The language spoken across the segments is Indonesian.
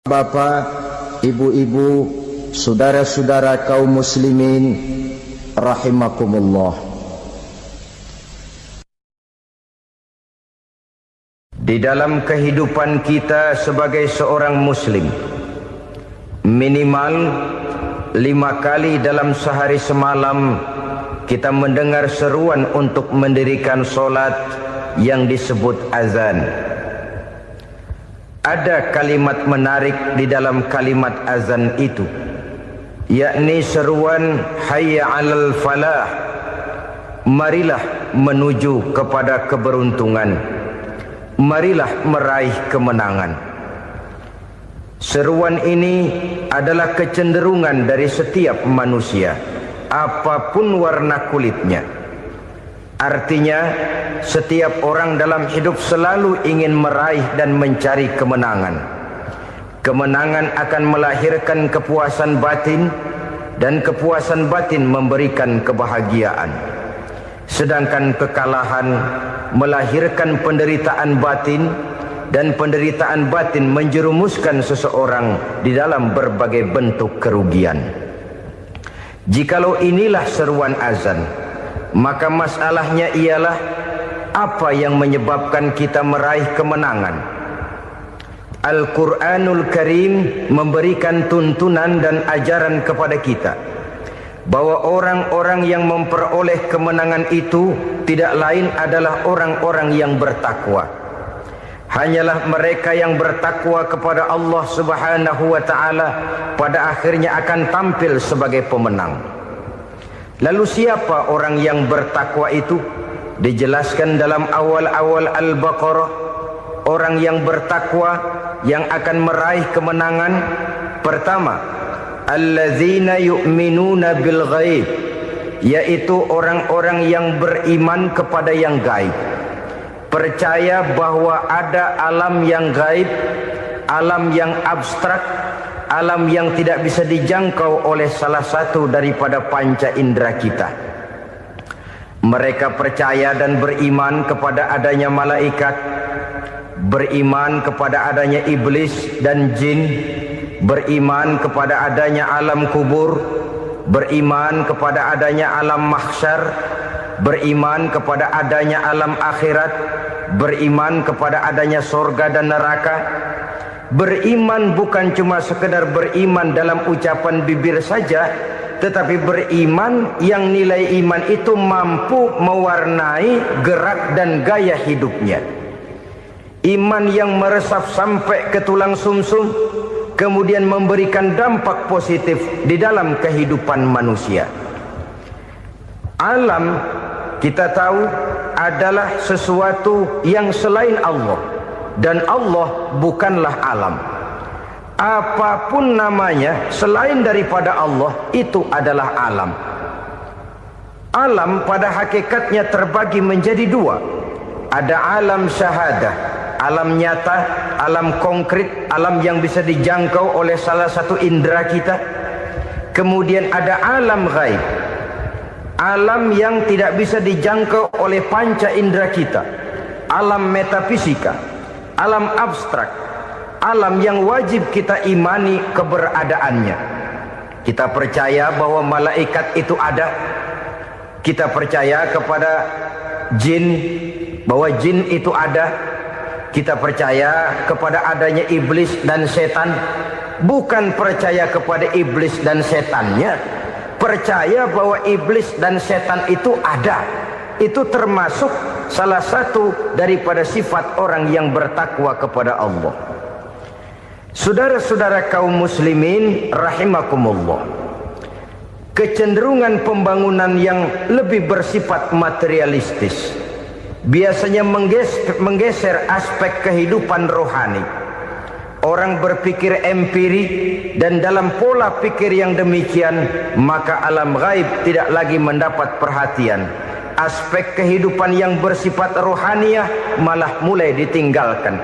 Bapak, ibu-ibu, saudara-saudara kaum muslimin rahimakumullah. Di dalam kehidupan kita sebagai seorang muslim, minimal 5 kali dalam sehari semalam kita mendengar seruan untuk mendirikan solat yang disebut azan. Ada kalimat menarik di dalam kalimat azan itu, yakni seruan hayya 'alal falah, marilah menuju kepada keberuntungan, marilah meraih kemenangan. Seruan ini adalah kecenderungan dari setiap manusia, apapun warna kulitnya. Artinya, setiap orang dalam hidup selalu ingin meraih dan mencari kemenangan. Kemenangan akan melahirkan kepuasan batin, dan kepuasan batin memberikan kebahagiaan. Sedangkan kekalahan melahirkan penderitaan batin, dan penderitaan batin menjerumuskan seseorang di dalam berbagai bentuk kerugian. Jikalau inilah seruan azan, maka masalahnya ialah apa yang menyebabkan kita meraih kemenangan. Al-Quranul Karim memberikan tuntunan dan ajaran kepada kita bahwa orang-orang yang memperoleh kemenangan itu tidak lain adalah orang-orang yang bertakwa. Hanyalah mereka yang bertakwa kepada Allah Subhanahu wa ta'ala pada akhirnya akan tampil sebagai pemenang. Lalu siapa orang yang bertakwa itu? Dijelaskan dalam awal-awal Al-Baqarah, orang yang bertakwa yang akan meraih kemenangan. Pertama, alladzina yu'minuna bil ghaib, yaitu orang-orang yang beriman kepada yang gaib, percaya bahwa ada alam yang gaib, alam yang abstrak, alam yang tidak bisa dijangkau oleh salah satu daripada panca indera kita. Mereka percaya dan beriman kepada adanya malaikat, beriman kepada adanya iblis dan jin, beriman kepada adanya alam kubur, beriman kepada adanya alam mahsyar, beriman kepada adanya alam akhirat, beriman kepada adanya surga dan neraka. Beriman bukan cuma sekedar beriman dalam ucapan bibir saja, tetapi beriman yang nilai iman itu mampu mewarnai gerak dan gaya hidupnya. Iman yang meresap sampai ke tulang sumsum, kemudian memberikan dampak positif di dalam kehidupan manusia. Alam, kita tahu, adalah sesuatu yang selain Allah. Dan Allah bukanlah alam. Apapun namanya selain daripada Allah, itu adalah alam. Alam pada hakikatnya terbagi menjadi 2. Ada alam syahadah, alam nyata, alam konkret, alam yang bisa dijangkau oleh salah satu indera kita. Kemudian ada alam ghaib, alam yang tidak bisa dijangkau oleh panca indera kita, alam metafisika, alam abstrak, alam yang wajib kita imani keberadaannya. Kita percaya bahwa malaikat itu ada. Kita percaya kepada jin, bahwa jin itu ada. Kita percaya kepada adanya iblis dan setan. Bukan percaya kepada iblis dan setannya, percaya bahwa iblis dan setan itu ada. Itu termasuk salah satu daripada sifat orang yang bertakwa kepada Allah. Saudara-saudara kaum muslimin rahimakumullah, kecenderungan pembangunan yang lebih bersifat materialistis biasanya menggeser aspek kehidupan rohani. Orang berpikir empiri, dan dalam pola pikir yang demikian maka alam gaib tidak lagi mendapat perhatian. Aspek kehidupan yang bersifat rohaniah malah mulai ditinggalkan.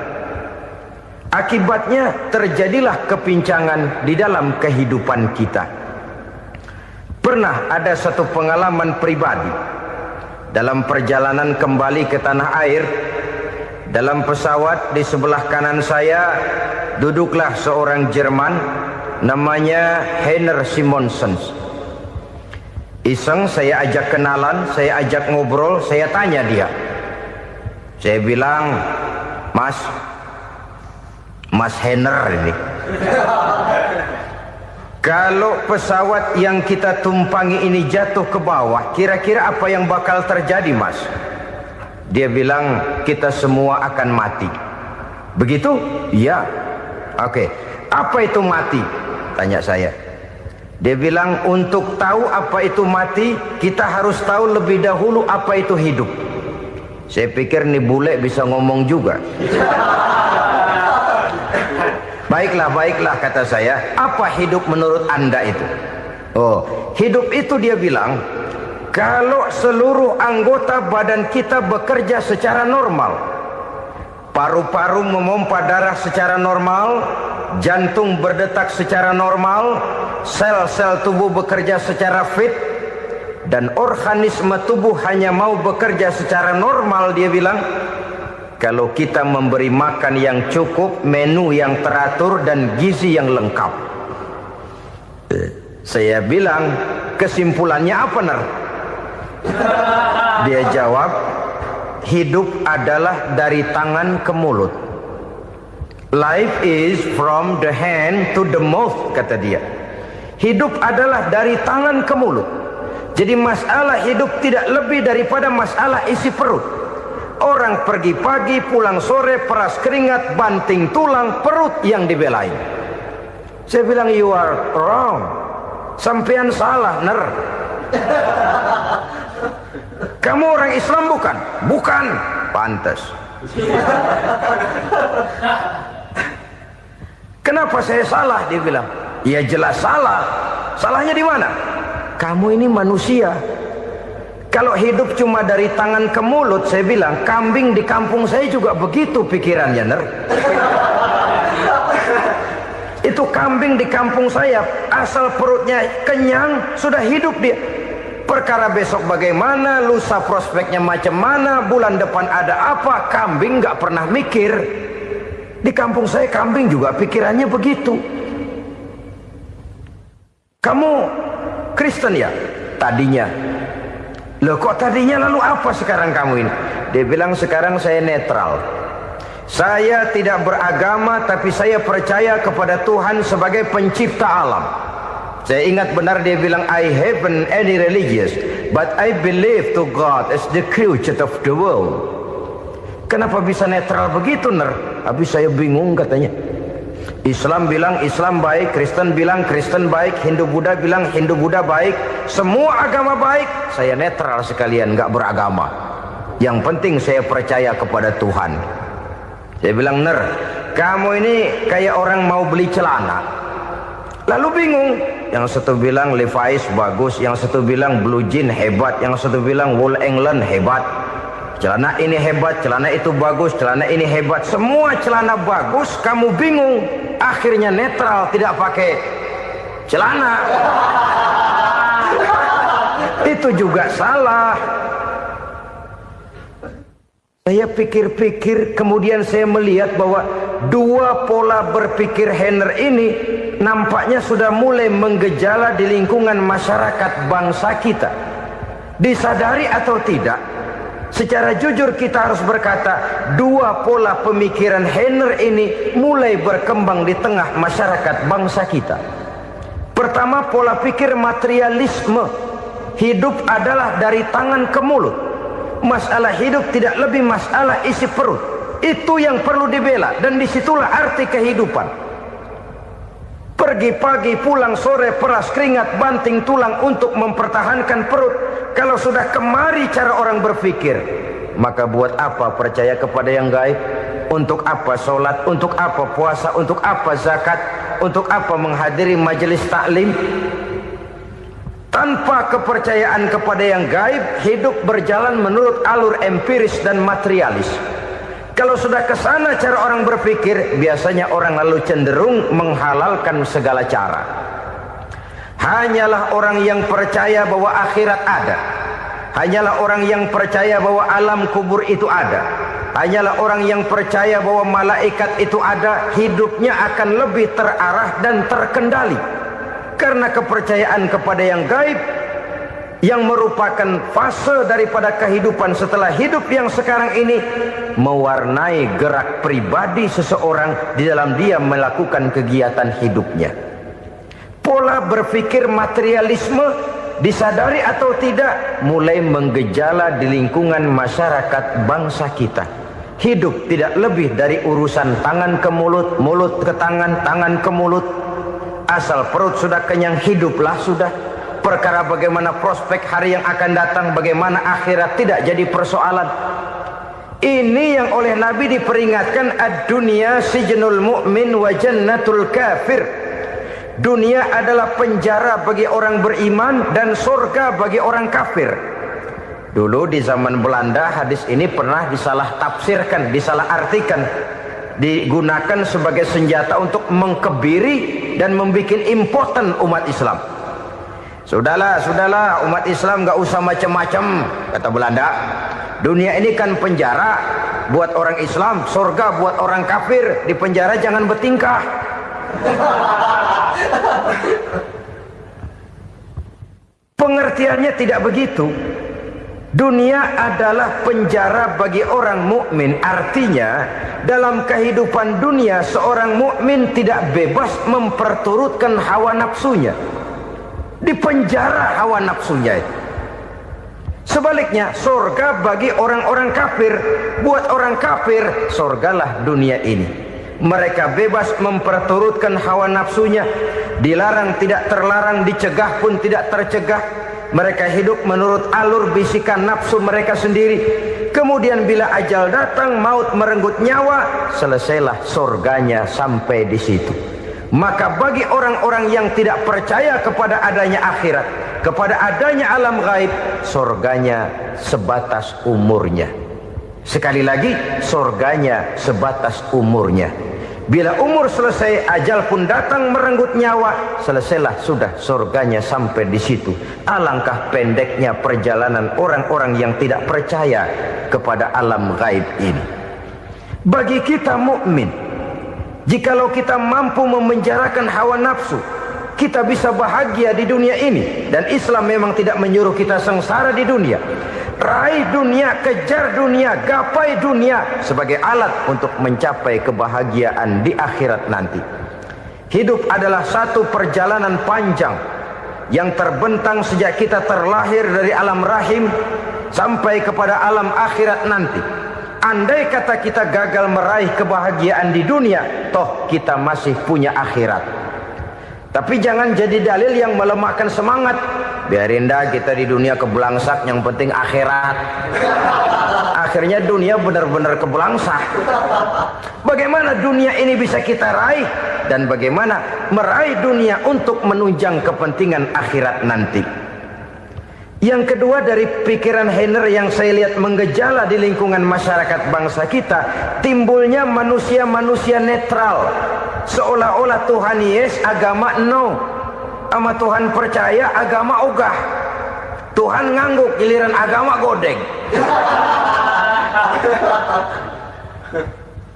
Akibatnya terjadilah kepincangan di dalam kehidupan kita. Pernah ada satu pengalaman pribadi dalam perjalanan kembali ke tanah air. Dalam pesawat di sebelah kanan saya duduklah seorang Jerman, namanya Heiner Simonsen. Iseng saya ajak kenalan, saya ajak ngobrol, saya tanya dia. Saya bilang, Mas Heiner ini, kalau pesawat yang kita tumpangi ini jatuh ke bawah, kira-kira apa yang bakal terjadi, Mas? Dia bilang, kita semua akan mati. Begitu? Iya. Oke. Apa itu mati? Tanya saya. Dia bilang, untuk tahu apa itu mati, kita harus tahu lebih dahulu apa itu hidup. Saya pikir nih bule bisa ngomong juga. Baiklah kata saya. Apa hidup menurut Anda itu? Oh, hidup itu dia bilang, kalau seluruh anggota badan kita bekerja secara normal, paru-paru memompa darah secara normal, jantung berdetak secara normal, sel-sel tubuh bekerja secara fit, dan organisme tubuh hanya mau bekerja secara normal, dia bilang, kalau kita memberi makan yang cukup, menu yang teratur, dan gizi yang lengkap. Saya bilang, kesimpulannya apa, Ner? Dia jawab, hidup adalah dari tangan ke mulut. Life is from the hand to the mouth, kata dia. Hidup adalah dari tangan ke mulut. Jadi masalah hidup tidak lebih daripada masalah isi perut. Orang pergi pagi, pulang sore, peras keringat, banting tulang, perut yang dibelain. Saya bilang, you are wrong. Sampean salah, Ner. Kamu orang Islam bukan? Bukan. Pantas. Kenapa saya salah? Dia bilang, ya jelas salah. Salahnya di mana? Kamu ini manusia. Kalau hidup cuma dari tangan ke mulut, saya bilang, kambing di kampung saya juga begitu pikirannya, Ner. Itu kambing di kampung saya, asal perutnya kenyang, sudah hidup dia. Perkara besok bagaimana, lusa prospeknya macam mana, bulan depan ada apa, kambing nggak pernah mikir. Di kampung saya kambing juga pikirannya begitu. Kamu Kristen ya? Tadinya. Loh kok tadinya, lalu apa sekarang kamu ini? Dia bilang, sekarang saya netral. Saya tidak beragama, tapi saya percaya kepada Tuhan sebagai pencipta alam. Saya ingat benar dia bilang, I haven't any religious, but I believe to God as the creator of the world. Kenapa bisa netral begitu, Ner? Habis saya bingung katanya. Islam bilang Islam baik, Kristen bilang Kristen baik, Hindu Buddha bilang Hindu Buddha baik, semua agama baik. Saya netral sekalian, nggak beragama. Yang penting saya percaya kepada Tuhan. Saya bilang, Ner, kamu ini kayak orang mau beli celana, lalu bingung. Yang satu bilang Levi's bagus, yang satu bilang Blue Jean hebat, yang satu bilang Wool England hebat. Celana ini hebat, celana itu bagus, celana ini hebat, semua celana bagus, kamu bingung. Akhirnya netral, tidak pakai celana. Itu juga salah. Saya pikir-pikir, kemudian saya melihat bahwa dua pola berpikir Heiner ini nampaknya sudah mulai menggejala di lingkungan masyarakat bangsa kita. Disadari atau tidak, secara jujur kita harus berkata, dua pola pemikiran Heiner ini mulai berkembang di tengah masyarakat bangsa kita. Pertama, pola pikir materialisme. Hidup adalah dari tangan ke mulut. Masalah hidup tidak lebih masalah isi perut. Itu yang perlu dibela, dan disitulah arti kehidupan. Pergi pagi, pulang sore, peras keringat, banting tulang untuk mempertahankan perut. Kalau sudah kemari cara orang berpikir, maka buat apa percaya kepada yang gaib? Untuk apa sholat? Untuk apa puasa? Untuk apa zakat? Untuk apa menghadiri majelis taklim? Tanpa kepercayaan kepada yang gaib, hidup berjalan menurut alur empiris dan materialis. Kalau sudah ke sana cara orang berpikir, biasanya orang lalu cenderung menghalalkan segala cara. Hanyalah orang yang percaya bahwa akhirat ada, hanyalah orang yang percaya bahwa alam kubur itu ada, hanyalah orang yang percaya bahwa malaikat itu ada, hidupnya akan lebih terarah dan terkendali. Karena kepercayaan kepada yang gaib, yang merupakan fase daripada kehidupan setelah hidup yang sekarang ini, mewarnai gerak pribadi seseorang di dalam dia melakukan kegiatan hidupnya. Pola berpikir materialisme, disadari atau tidak, mulai menggejala di lingkungan masyarakat bangsa kita. Hidup tidak lebih dari urusan tangan ke mulut, mulut ke tangan, tangan ke mulut. Asal perut sudah kenyang, hiduplah sudah. Perkara bagaimana prospek hari yang akan datang, bagaimana akhirat, tidak jadi persoalan. Ini yang oleh Nabi diperingatkan, ad-dunya sijnul mu'min wa jannatul kafir. Dunia adalah penjara bagi orang beriman dan surga bagi orang kafir. Dulu di zaman Belanda hadis ini pernah disalah tafsirkan, disalah artikan, digunakan sebagai senjata untuk mengkebiri dan membuat impoten umat Islam. Sudahlah umat Islam gak usah macam-macam, kata Belanda. Dunia ini kan penjara buat orang Islam, surga buat orang kafir. Di penjara jangan bertingkah. Pengertiannya tidak begitu. Dunia adalah penjara bagi orang mukmin. Artinya dalam kehidupan dunia seorang mukmin tidak bebas memperturutkan hawa nafsunya. Dipenjara hawa nafsunya itu. Sebaliknya surga bagi orang-orang kafir. Buat orang kafir surgalah dunia ini. Mereka bebas memperturutkan hawa nafsunya, dilarang tidak terlarang, dicegah pun tidak tercegah. Mereka hidup menurut alur bisikan nafsu mereka sendiri. Kemudian bila ajal datang, maut merenggut nyawa, selesailah surganya sampai di situ. Maka bagi orang-orang yang tidak percaya kepada adanya akhirat, kepada adanya alam gaib, surganya sebatas umurnya. Sekali lagi, surganya sebatas umurnya. Bila umur selesai, ajal pun datang merenggut nyawa, selesailah sudah surganya sampai di situ. Alangkah pendeknya perjalanan orang-orang yang tidak percaya kepada alam gaib ini. Bagi kita mukmin, jikalau kita mampu memenjarakan hawa nafsu, kita bisa bahagia di dunia ini. Dan Islam memang tidak menyuruh kita sengsara di dunia. Raih dunia, kejar dunia, gapai dunia sebagai alat untuk mencapai kebahagiaan di akhirat nanti. Hidup adalah satu perjalanan panjang yang terbentang sejak kita terlahir dari alam rahim sampai kepada alam akhirat nanti. Andai kata kita gagal meraih kebahagiaan di dunia, toh kita masih punya akhirat. Tapi jangan jadi dalil yang melemahkan semangat. Biarin dah kita di dunia kebelangsak, yang penting akhirat. Akhirnya dunia benar-benar kebelangsak. Bagaimana dunia ini bisa kita raih, dan bagaimana meraih dunia untuk menunjang kepentingan akhirat nanti. Yang kedua, dari pikiran Heiner yang saya lihat menggejala di lingkungan masyarakat bangsa kita, timbulnya manusia-manusia netral. Seolah-olah Tuhan yes, agama no. Sama Tuhan percaya, agama ogah. Tuhan ngangguk, giliran agama godeng.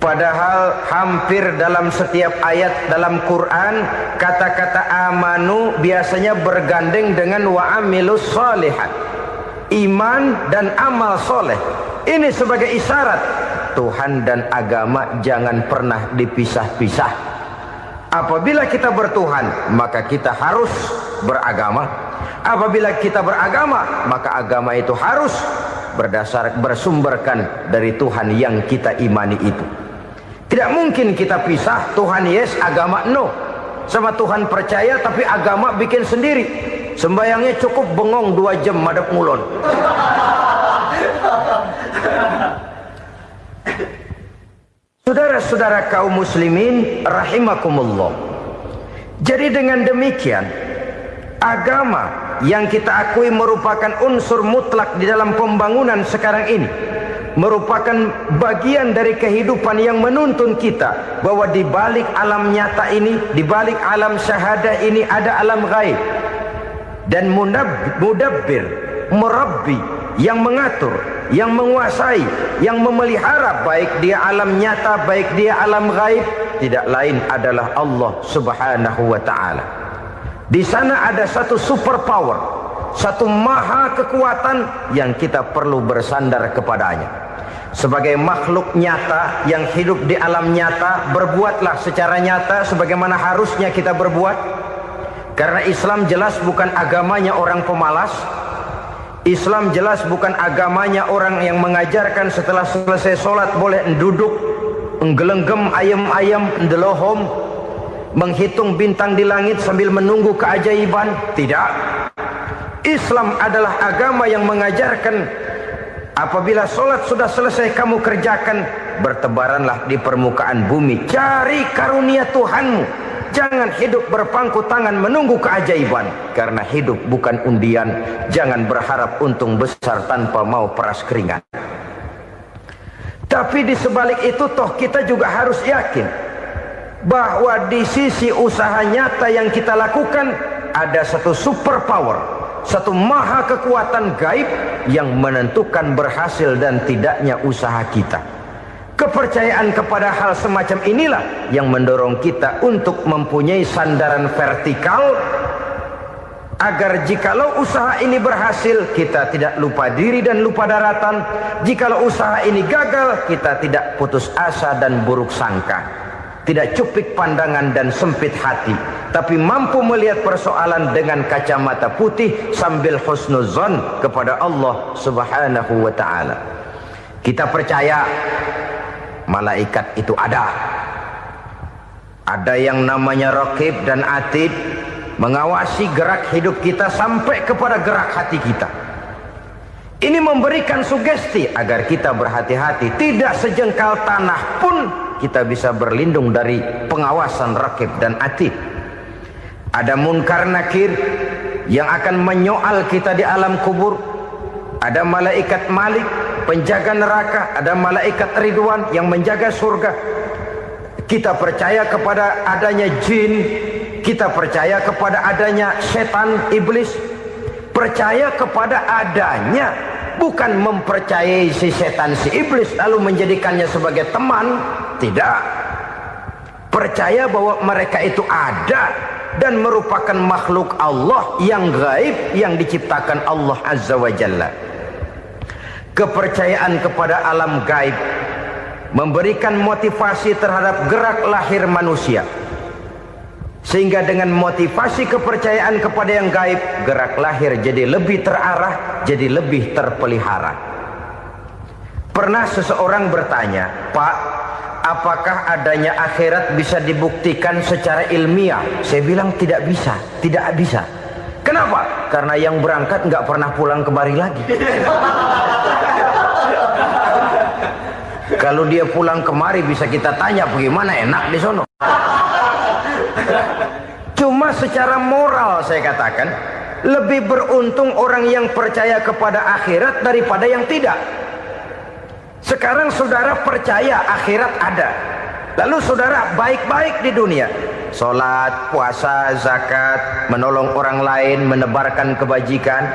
Padahal hampir dalam setiap ayat dalam Quran, kata-kata amanu biasanya bergandeng dengan wa amilus sholihat. Iman dan amal soleh. Ini sebagai isyarat Tuhan dan agama jangan pernah dipisah-pisah. Apabila kita bertuhan, maka kita harus beragama. Apabila kita beragama, maka agama itu harus bersumberkan dari Tuhan yang kita imani itu. Tidak mungkin kita pisah, Tuhan yes, agama no. Sama Tuhan percaya tapi agama bikin sendiri. Sembayangnya cukup bengong 2 jam madep ngulon. Saudara-saudara kaum muslimin rahimakumullah. Jadi dengan demikian, agama yang kita akui merupakan unsur mutlak di dalam pembangunan sekarang ini, merupakan bagian dari kehidupan yang menuntun kita bahwa di balik alam nyata ini, di balik alam syahadah ini ada alam gaib. Dan mudabbir, murabbi, yang mengatur, yang menguasai, yang memelihara, baik dia alam nyata, baik dia alam gaib, tidak lain adalah Allah Subhanahu wa ta'ala. Di sana ada satu super power, satu maha kekuatan yang kita perlu bersandar kepadanya. Sebagai makhluk nyata yang hidup di alam nyata, berbuatlah secara nyata sebagaimana harusnya kita berbuat. Karena Islam jelas bukan agamanya orang pemalas. Islam jelas bukan agamanya orang yang mengajarkan setelah selesai sholat boleh duduk, nggelenggem ayam-ayam, ndelohom, menghitung bintang di langit sambil menunggu keajaiban. Tidak. Islam adalah agama yang mengajarkan apabila sholat sudah selesai kamu kerjakan, bertebaranlah di permukaan bumi, cari karunia Tuhanmu. Jangan hidup berpangku tangan menunggu keajaiban. Karena hidup bukan undian. Jangan berharap untung besar tanpa mau peras keringat. Tapi di sebalik itu toh kita juga harus yakin bahwa di sisi usaha nyata yang kita lakukan ada satu super power, satu maha kekuatan gaib yang menentukan berhasil dan tidaknya usaha kita. Kepercayaan kepada hal semacam inilah yang mendorong kita untuk mempunyai sandaran vertikal, agar jikalau usaha ini berhasil, kita tidak lupa diri dan lupa daratan. Jikalau usaha ini gagal, kita tidak putus asa dan buruk sangka, tidak cupik pandangan dan sempit hati, tapi mampu melihat persoalan dengan kacamata putih sambil husnuzon kepada Allah Subhanahu wa ta'ala. Kita percaya malaikat itu ada. Ada yang namanya Raqib dan Atid, mengawasi gerak hidup kita sampai kepada gerak hati kita. Ini memberikan sugesti agar kita berhati-hati. Tidak sejengkal tanah pun kita bisa berlindung dari pengawasan Raqib dan Atid. Ada Munkar Nakir yang akan menyoal kita di alam kubur. Ada malaikat Malik, penjaga neraka. Ada malaikat Ridwan yang menjaga surga. Kita percaya kepada adanya jin, kita percaya kepada adanya setan, iblis. Percaya kepada adanya, bukan mempercayai si setan, si iblis lalu menjadikannya sebagai teman. Tidak. Percaya bahwa mereka itu ada dan merupakan makhluk Allah yang gaib yang diciptakan Allah Azza wa Jalla. Kepercayaan kepada alam gaib memberikan motivasi terhadap gerak lahir manusia, sehingga dengan motivasi kepercayaan kepada yang gaib, gerak lahir jadi lebih terarah, jadi lebih terpelihara. Pernah seseorang bertanya, "Pak, apakah adanya akhirat bisa dibuktikan secara ilmiah?" Saya bilang tidak bisa, tidak bisa. Kenapa? Karena yang berangkat nggak pernah pulang kembali lagi. Kalau dia pulang kemari bisa kita tanya bagaimana enak di sono. Cuma secara moral saya katakan, lebih beruntung orang yang percaya kepada akhirat daripada yang tidak. Sekarang saudara percaya akhirat ada, lalu saudara baik-baik di dunia, sholat, puasa, zakat, menolong orang lain, menebarkan kebajikan.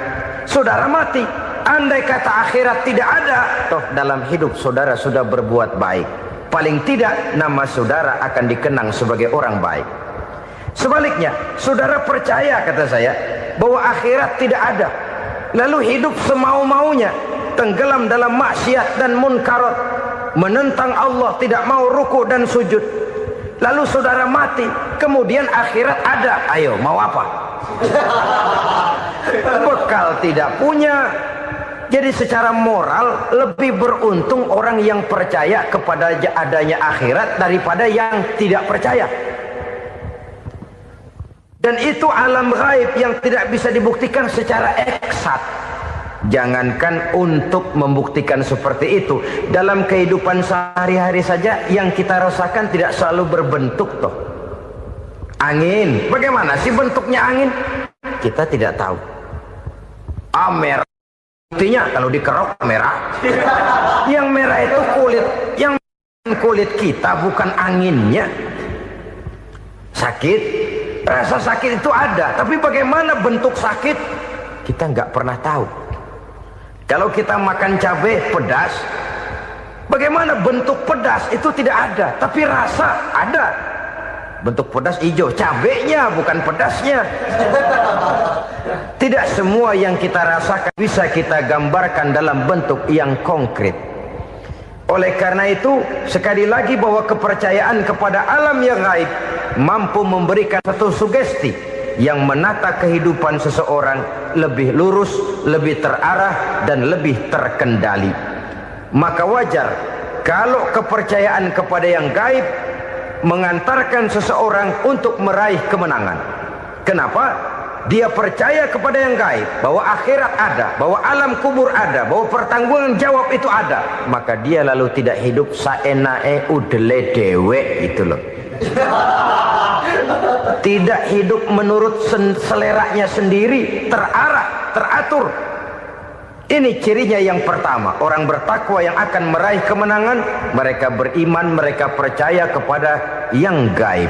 Saudara mati, andai kata akhirat tidak ada, toh dalam hidup saudara sudah berbuat baik. Paling tidak nama saudara akan dikenang sebagai orang baik. Sebaliknya, saudara percaya, kata saya, bahwa akhirat tidak ada, lalu hidup semau-maunya, tenggelam dalam maksiat dan munkarat, menentang Allah, tidak mau ruku dan sujud. Lalu saudara mati, kemudian akhirat ada. Ayo, mau apa? Bekal tidak punya. Jadi secara moral lebih beruntung orang yang percaya kepada adanya akhirat daripada yang tidak percaya. Dan itu alam gaib yang tidak bisa dibuktikan secara eksat. Jangankan untuk membuktikan seperti itu, dalam kehidupan sehari-hari saja yang kita rasakan tidak selalu berbentuk toh. Angin, bagaimana sih bentuknya angin? Kita tidak tahu. Merah, buktinya kalau dikerok merah. Yang merah itu kulit, yang kulit kita bukan anginnya. Sakit, rasa sakit itu ada, tapi bagaimana bentuk sakit kita nggak pernah tahu. Kalau kita makan cabai pedas, bagaimana bentuk pedas itu tidak ada, tapi rasa ada. Bentuk pedas hijau, cabenya bukan pedasnya. Tidak semua yang kita rasakan bisa kita gambarkan dalam bentuk yang konkret. Oleh karena itu, sekali lagi bahwa kepercayaan kepada alam yang gaib mampu memberikan satu sugesti yang menata kehidupan seseorang lebih lurus, lebih terarah, dan lebih terkendali. Maka wajar kalau kepercayaan kepada yang gaib mengantarkan seseorang untuk meraih kemenangan. Kenapa? Dia percaya kepada yang gaib, bahwa akhirat ada, bahwa alam kubur ada, bahwa pertanggungan jawab itu ada. Maka dia lalu tidak hidup saenae udele dewe, itu loh. Tidak hidup menurut seleranya sendiri, terarah, teratur. Ini cirinya yang pertama. Orang bertakwa yang akan meraih kemenangan, mereka beriman, mereka percaya kepada yang gaib.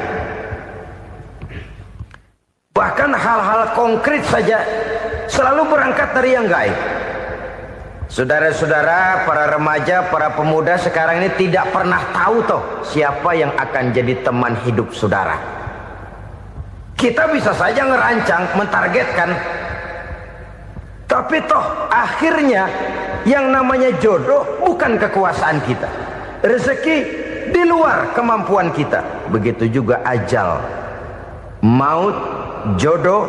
Bahkan hal-hal konkret saja selalu berangkat dari yang gaib. Saudara-saudara, para remaja, para pemuda sekarang ini tidak pernah tahu toh siapa yang akan jadi teman hidup saudara. Kita bisa saja ngerancang, mentargetkan, tapi toh akhirnya yang namanya jodoh bukan kekuasaan kita. Rezeki di luar kemampuan kita. Begitu juga ajal. Maut, jodoh,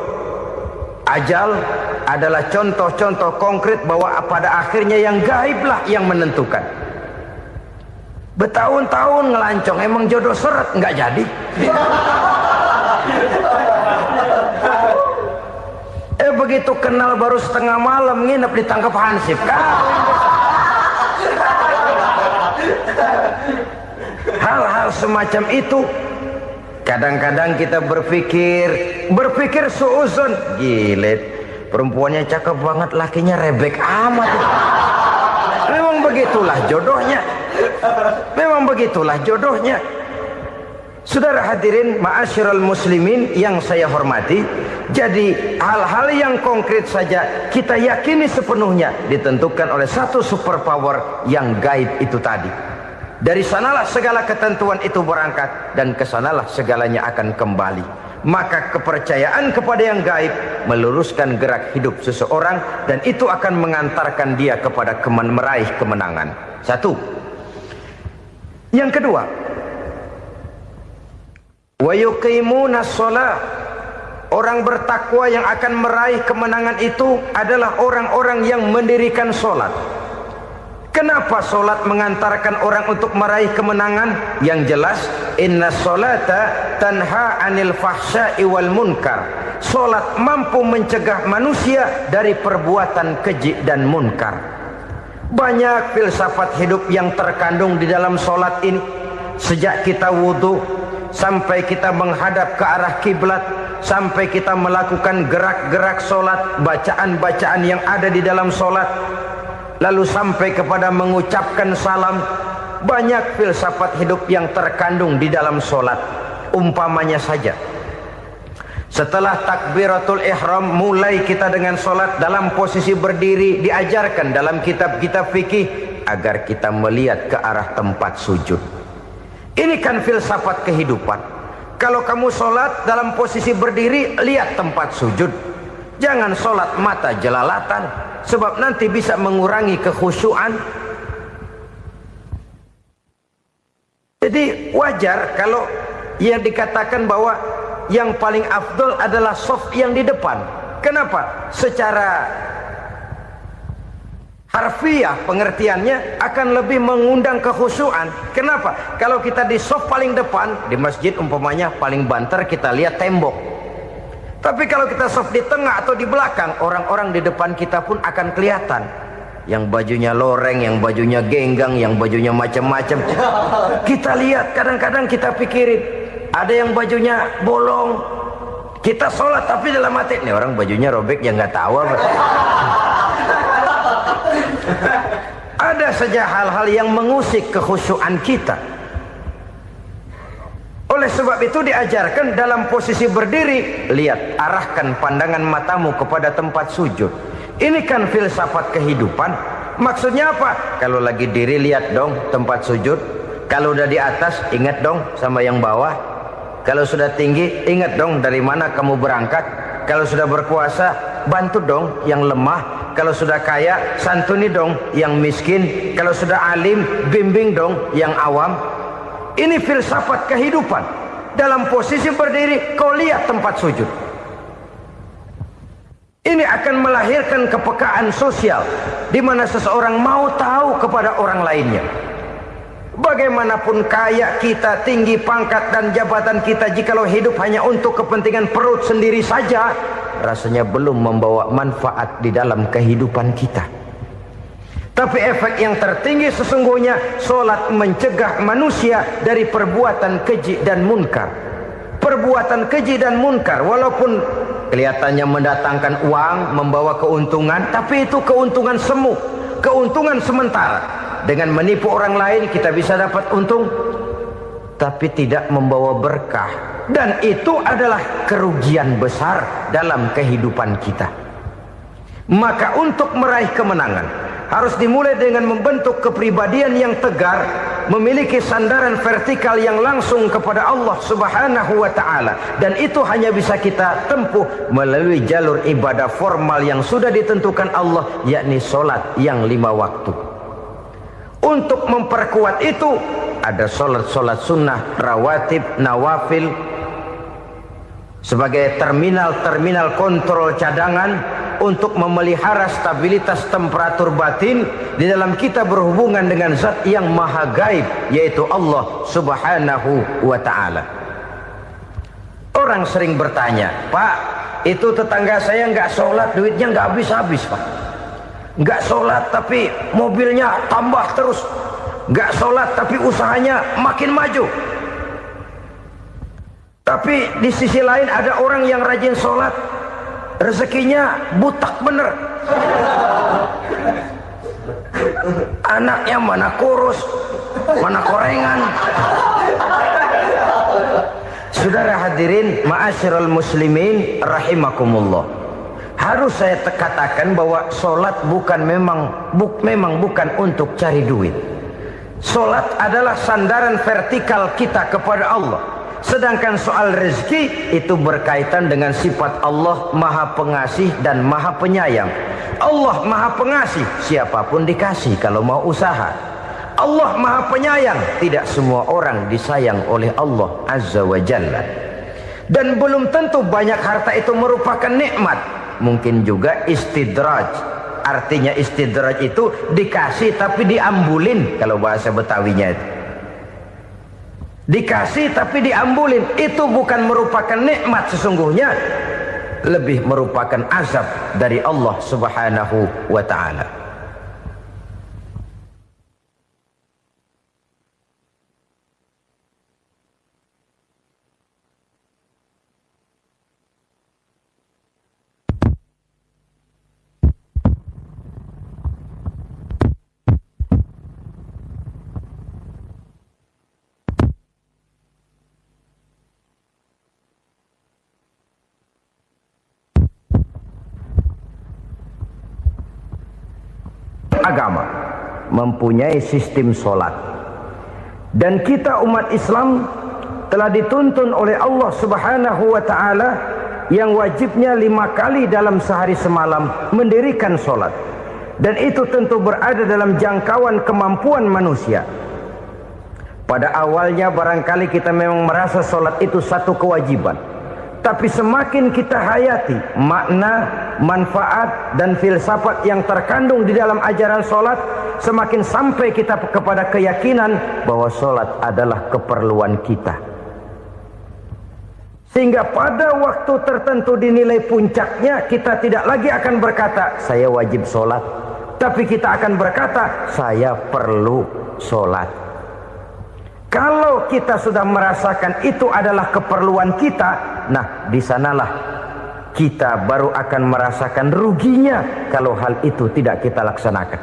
ajal adalah contoh-contoh konkret bahwa pada akhirnya yang gaiblah yang menentukan. Bertahun-tahun ngelancong, emang jodoh seret, nggak jadi. Begitu kenal baru setengah malam nginep ditangkap hansip kan. Hal-hal semacam itu kadang-kadang kita berpikir suuzon, gilet, perempuannya cakep banget, lakinya rebek amat. Memang begitulah jodohnya. Memang begitulah jodohnya. Saudara hadirin ma'asyiral muslimin yang saya hormati, jadi hal-hal yang konkret saja kita yakini sepenuhnya ditentukan oleh satu superpower yang gaib itu tadi. Dari sanalah segala ketentuan itu berangkat dan kesanalah segalanya akan kembali. Maka kepercayaan kepada yang gaib meluruskan gerak hidup seseorang dan itu akan mengantarkan dia kepada meraih kemenangan. Satu. Yang kedua, wa yuqimuna shalah. Orang bertakwa yang akan meraih kemenangan itu adalah orang-orang yang mendirikan sholat. Kenapa sholat mengantarkan orang untuk meraih kemenangan? Yang jelas, inna sholata tanha anil fahsya'i wal munkar. Sholat mampu mencegah manusia dari perbuatan keji dan munkar. Banyak filsafat hidup yang terkandung di dalam sholat ini. Sejak kita wudhu sampai kita menghadap ke arah kiblat, sampai kita melakukan gerak-gerak sholat, bacaan-bacaan yang ada di dalam sholat, lalu sampai kepada mengucapkan salam. Banyak filsafat hidup yang terkandung di dalam sholat. Umpamanya saja, setelah takbiratul ihram mulai kita dengan sholat dalam posisi berdiri, diajarkan dalam kitab-kitab fikih agar kita melihat ke arah tempat sujud. Ini kan filsafat kehidupan. Kalau kamu sholat dalam posisi berdiri, lihat tempat sujud. Jangan sholat mata jelalatan, sebab nanti bisa mengurangi kekhusyuan. Jadi wajar kalau yang dikatakan bahwa yang paling afdol adalah shaf yang di depan. Kenapa? Secara harfiah pengertiannya akan lebih mengundang kekhusyuan. Kenapa? Kalau kita di shaf paling depan di masjid umpamanya paling banter kita lihat tembok. Tapi kalau kita shaf di tengah atau di belakang, orang-orang di depan kita pun akan kelihatan. Yang bajunya loreng, yang bajunya genggang, yang bajunya macam-macam. Kita lihat, kadang-kadang kita pikirin, ada yang bajunya bolong. Kita sholat tapi dalam hati, nih orang bajunya robek yang nggak tahu apa. Ada saja hal-hal yang mengusik kekhusyuan kita. Oleh sebab itu diajarkan dalam posisi berdiri, lihat, arahkan pandangan matamu kepada tempat sujud. Ini kan filsafat kehidupan. Maksudnya apa? Kalau lagi diri lihat dong tempat sujud. Kalau udah di atas ingat dong sama yang bawah. Kalau sudah tinggi ingat dong dari mana kamu berangkat. Kalau sudah berkuasa bantu dong yang lemah. Kalau sudah kaya santuni dong yang miskin. Kalau sudah alim bimbing dong yang awam. Ini filsafat kehidupan. Dalam posisi berdiri kau lihat tempat sujud. Ini akan melahirkan kepekaan sosial di mana seseorang mau tahu kepada orang lainnya. Bagaimanapun kaya kita, tinggi pangkat dan jabatan kita, jikalau hidup hanya untuk kepentingan perut sendiri saja, rasanya belum membawa manfaat di dalam kehidupan kita. Tapi efek yang tertinggi sesungguhnya, solat mencegah manusia dari perbuatan keji dan munkar. Perbuatan keji dan munkar, walaupun kelihatannya mendatangkan uang, membawa keuntungan, tapi itu keuntungan semu, keuntungan sementara. Dengan menipu orang lain kita bisa dapat untung, tapi tidak membawa berkah. Dan itu adalah kerugian besar dalam kehidupan kita. Maka untuk meraih kemenangan harus dimulai dengan membentuk kepribadian yang tegar, memiliki sandaran vertikal yang langsung kepada Allah Subhanahu wa ta'ala. Dan itu hanya bisa kita tempuh melalui jalur ibadah formal yang sudah ditentukan Allah, yakni solat yang 5 waktu. Untuk memperkuat itu ada solat-solat sunnah, rawatib, nawafil sebagai terminal-terminal kontrol cadangan untuk memelihara stabilitas temperatur batin di dalam kita berhubungan dengan zat yang maha gaib, yaitu Allah Subhanahu wa ta'ala. Orang sering bertanya, Pak, itu tetangga saya nggak sholat, duitnya nggak habis-habis, Pak. Nggak sholat tapi mobilnya tambah terus. Nggak sholat tapi usahanya makin maju. Tapi di sisi lain ada orang yang rajin sholat, rezekinya butak bener. Anaknya mana kurus, mana korengan. Saudara hadirin ma'asyiral muslimin rahimakumullah, harus saya katakan bahwa solat memang bukan untuk cari duit. Solat adalah sandaran vertikal kita kepada Allah. Sedangkan soal rezeki itu berkaitan dengan sifat Allah maha pengasih dan maha penyayang. Allah maha pengasih, siapapun dikasih kalau mau usaha. Allah maha penyayang, tidak semua orang disayang oleh Allah Azza wa Jalla. Dan belum tentu banyak harta itu merupakan nikmat. Mungkin juga istidraj. Artinya istidraj itu dikasih tapi diambulin, kalau bahasa Betawinya itu. Dikasih tapi diambulin, itu bukan merupakan nikmat sesungguhnya, lebih merupakan azab dari Allah Subhanahu wa ta'ala. Agama mempunyai sistem solat, dan kita umat Islam telah dituntun oleh Allah Subhanahu wa ta'ala yang wajibnya 5 kali dalam sehari semalam mendirikan solat, dan itu tentu berada dalam jangkauan kemampuan manusia. Pada awalnya barangkali kita memang merasa solat itu satu kewajiban, tapi semakin kita hayati makna, manfaat dan filsafat yang terkandung di dalam ajaran solat, semakin sampai kita kepada keyakinan bahwa solat adalah keperluan kita. Sehingga pada waktu tertentu dinilai puncaknya, kita tidak lagi akan berkata saya wajib solat, tapi kita akan berkata saya perlu solat. Kalau kita sudah merasakan itu adalah keperluan kita, nah di sanalah kita baru akan merasakan ruginya kalau hal itu tidak kita laksanakan.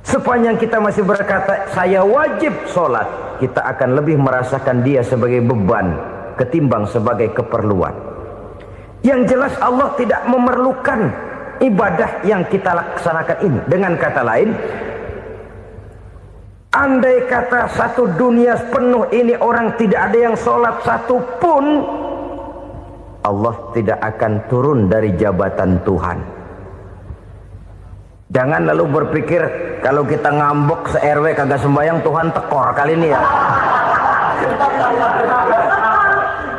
Sepanjang kita masih berkata saya wajib sholat, kita akan lebih merasakan dia sebagai beban ketimbang sebagai keperluan. Yang jelas Allah tidak memerlukan ibadah yang kita laksanakan ini. Dengan kata lain, andai kata satu dunia penuh ini orang tidak ada yang sholat satu pun, Allah tidak akan turun dari jabatan Tuhan. Jangan lalu berpikir kalau kita ngambek se-RW kagak sembahyang Tuhan tekor kali ini ya.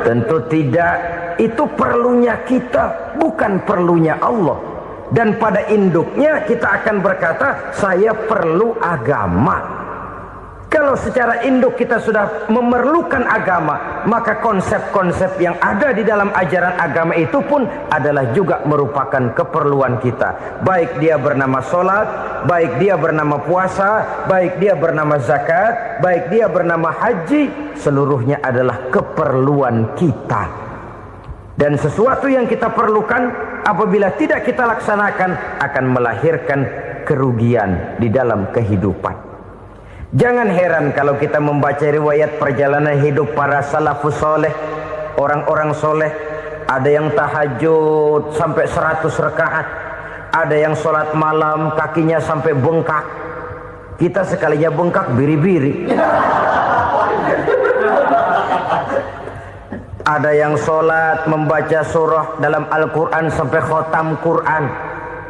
Tentu tidak. Itu perlunya kita, bukan perlunya Allah. Dan pada induknya kita akan berkata, saya perlu agama. Kalau secara induk kita sudah memerlukan agama, maka konsep-konsep yang ada di dalam ajaran agama itu pun adalah juga merupakan keperluan kita. Baik dia bernama sholat, baik dia bernama puasa, baik dia bernama zakat, baik dia bernama haji, seluruhnya adalah keperluan kita. Dan sesuatu yang kita perlukan apabila tidak kita laksanakan akan melahirkan kerugian di dalam kehidupan. Jangan heran kalau kita membaca riwayat perjalanan hidup para salafus soleh, orang-orang soleh. Ada yang tahajud sampai 100 rakaat, ada yang sholat malam kakinya sampai bengkak. Kita sekalinya bengkak biri-biri. Ada yang sholat membaca surah dalam Al-Quran sampai khotam Quran.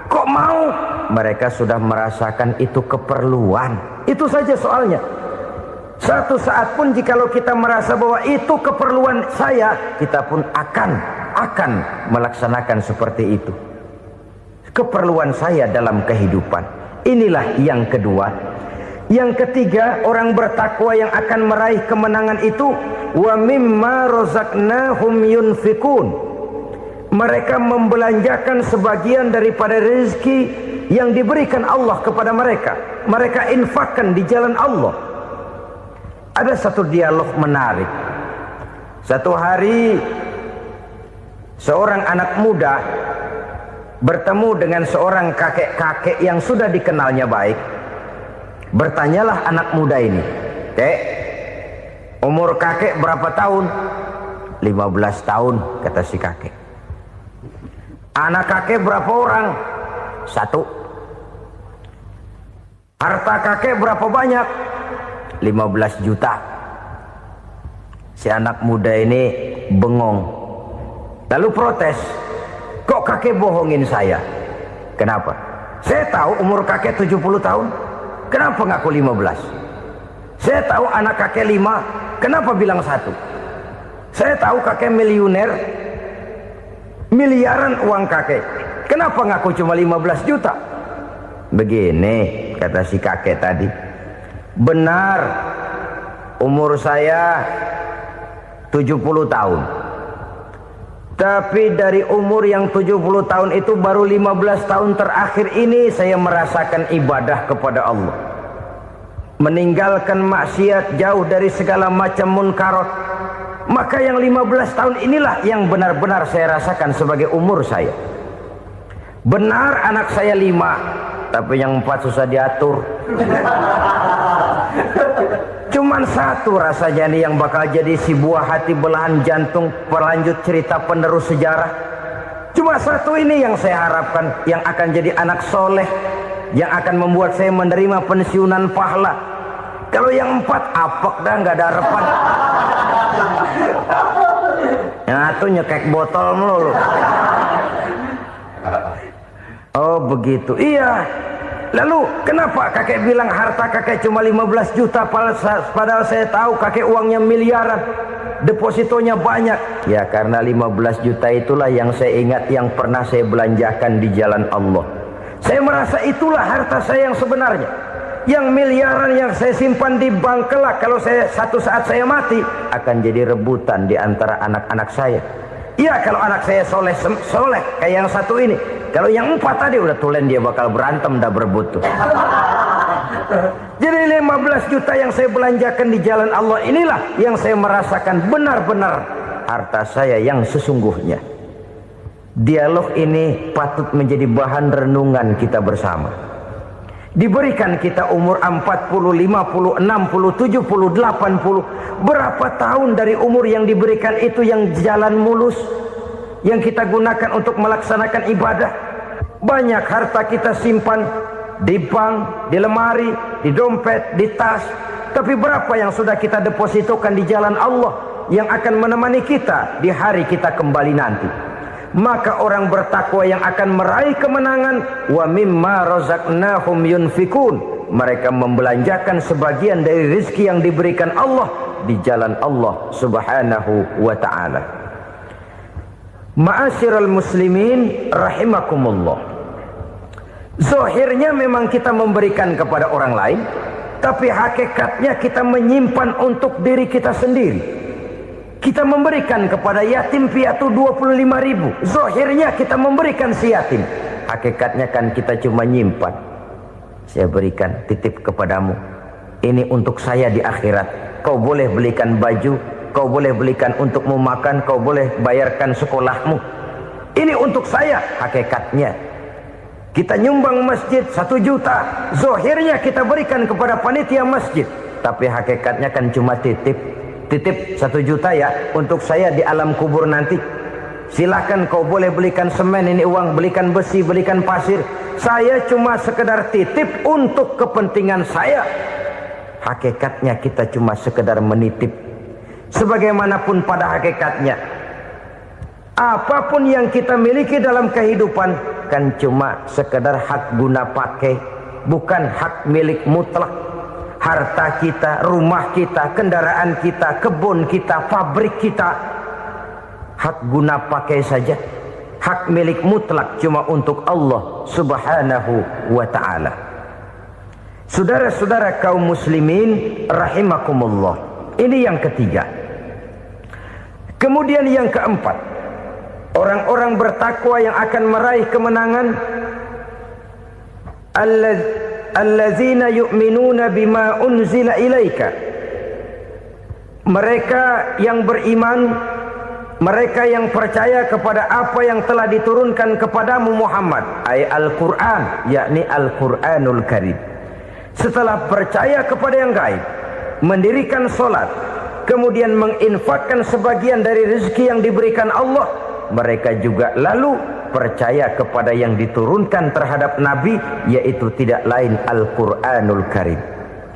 Kok mau? Mereka sudah merasakan itu keperluan. Itu saja soalnya. Satu saat pun jikalau kita merasa bahwa itu keperluan saya, kita pun akan melaksanakan seperti itu. Keperluan saya dalam kehidupan. Inilah yang kedua. Yang ketiga, orang bertakwa yang akan meraih kemenangan itu, wa mimma razaqnahum yunfikun. Mereka membelanjakan sebagian daripada rezeki yang diberikan Allah kepada mereka. Mereka infakkan di jalan Allah. Ada satu dialog menarik. Satu hari seorang anak muda bertemu dengan seorang kakek-kakek yang sudah dikenalnya baik. Bertanyalah anak muda ini, "Kek, umur kakek berapa tahun?" 15 tahun, kata si kakek. "Anak kakek berapa orang?" 1. "Harta kakek berapa banyak?" 15 juta. Si anak muda ini bengong. Lalu protes, "Kok kakek bohongin saya?" "Kenapa?" "Saya tahu umur kakek 70 tahun. Kenapa ngaku 15? Saya tahu anak kakek 5. Kenapa bilang 1? Saya tahu kakek miliuner, miliaran uang kakek. Kenapa ngaku cuma 15 juta? Begini, kata si kakek tadi. Benar, umur saya 70 tahun. Tapi dari umur yang 70 tahun itu baru 15 tahun terakhir ini saya merasakan ibadah kepada Allah. Meninggalkan maksiat, jauh dari segala macam munkarat. Maka yang 15 tahun inilah yang benar-benar saya rasakan sebagai umur saya. Benar anak saya 5, tapi yang 4 susah diatur. Cuman 1 rasanya nih yang bakal jadi si buah hati belahan jantung pelanjut cerita penerus sejarah. Cuma 1 ini yang saya harapkan, yang akan jadi anak soleh, yang akan membuat saya menerima pensiunan pahala. Kalau yang 4 apek dah, nggak ada harapan. Yang 1 nyekek botol melulu. Oh begitu, iya. Lalu kenapa kakek bilang harta kakek cuma 15 juta padahal saya tahu kakek uangnya miliaran, depositonya banyak? Ya karena 15 juta itulah yang saya ingat yang pernah saya belanjakan di jalan Allah. Saya merasa itulah harta saya yang sebenarnya. Yang miliaran yang saya simpan di bank kelak, kalau satu saat saya mati, akan jadi rebutan di antara anak-anak saya. Iya kalau anak saya soleh kayak yang 1 ini. Kalau yang 4 tadi udah tulen dia bakal berantem dah berebut tuh. Jadi 15 juta yang saya belanjakan di jalan Allah inilah yang saya merasakan benar-benar harta saya yang sesungguhnya. Dialog ini patut menjadi bahan renungan kita bersama. Diberikan kita umur 40, 50, 60, 70, 80. Berapa tahun dari umur yang diberikan itu yang jalan mulus, yang kita gunakan untuk melaksanakan ibadah? Banyak harta kita simpan di bank, di lemari, di dompet, di tas. Tapi berapa yang sudah kita depositokan di jalan Allah yang akan menemani kita di hari kita kembali nanti? Maka orang bertakwa yang akan meraih kemenangan, wa mimma razaqnahum yunfikun, mereka membelanjakan sebagian dari rezeki yang diberikan Allah di jalan Allah Subhanahu wa ta'ala. Ma'asyiral muslimin rahimakumullah. Zahirnya memang kita memberikan kepada orang lain, tapi hakikatnya kita menyimpan untuk diri kita sendiri. Kita memberikan kepada yatim piatu 25.000. Zahirnya kita memberikan si yatim, hakikatnya kan kita cuma nyimpan. Saya berikan, titip kepadamu, ini untuk saya di akhirat. Kau boleh belikan baju, kau boleh belikan untukmu makan, kau boleh bayarkan sekolahmu. Ini untuk saya. Hakikatnya kita nyumbang masjid 1 juta, zahirnya kita berikan kepada panitia masjid, tapi hakikatnya kan cuma titip 1 juta ya, untuk saya di alam kubur nanti. Silahkan kau boleh belikan semen, ini uang, belikan besi, belikan pasir. Saya cuma sekedar titip untuk kepentingan saya. Hakikatnya kita cuma sekedar menitip. Sebagaimanapun pada hakikatnya, apapun yang kita miliki dalam kehidupan kan cuma sekedar hak guna pakai, bukan hak milik mutlak. Harta kita, rumah kita, kendaraan kita, kebun kita, pabrik kita, hak guna pakai saja. Hak milik mutlak cuma untuk Allah Subhanahu wa ta'ala. Saudara-saudara kaum muslimin rahimakumullah. Ini yang ketiga. Kemudian yang keempat, orang-orang bertakwa yang akan meraih kemenangan, allazina yu'minuna bima unzila ilaika. Mereka yang beriman, mereka yang percaya kepada apa yang telah diturunkan kepadamu Muhammad, ay Al-Quran, yakni Al-Quranul Karim. Setelah percaya kepada yang gaib, mendirikan solat, kemudian menginfakkan sebagian dari rezeki yang diberikan Allah, mereka juga lalu percaya kepada yang diturunkan terhadap Nabi, yaitu tidak lain Al-Quranul Karim.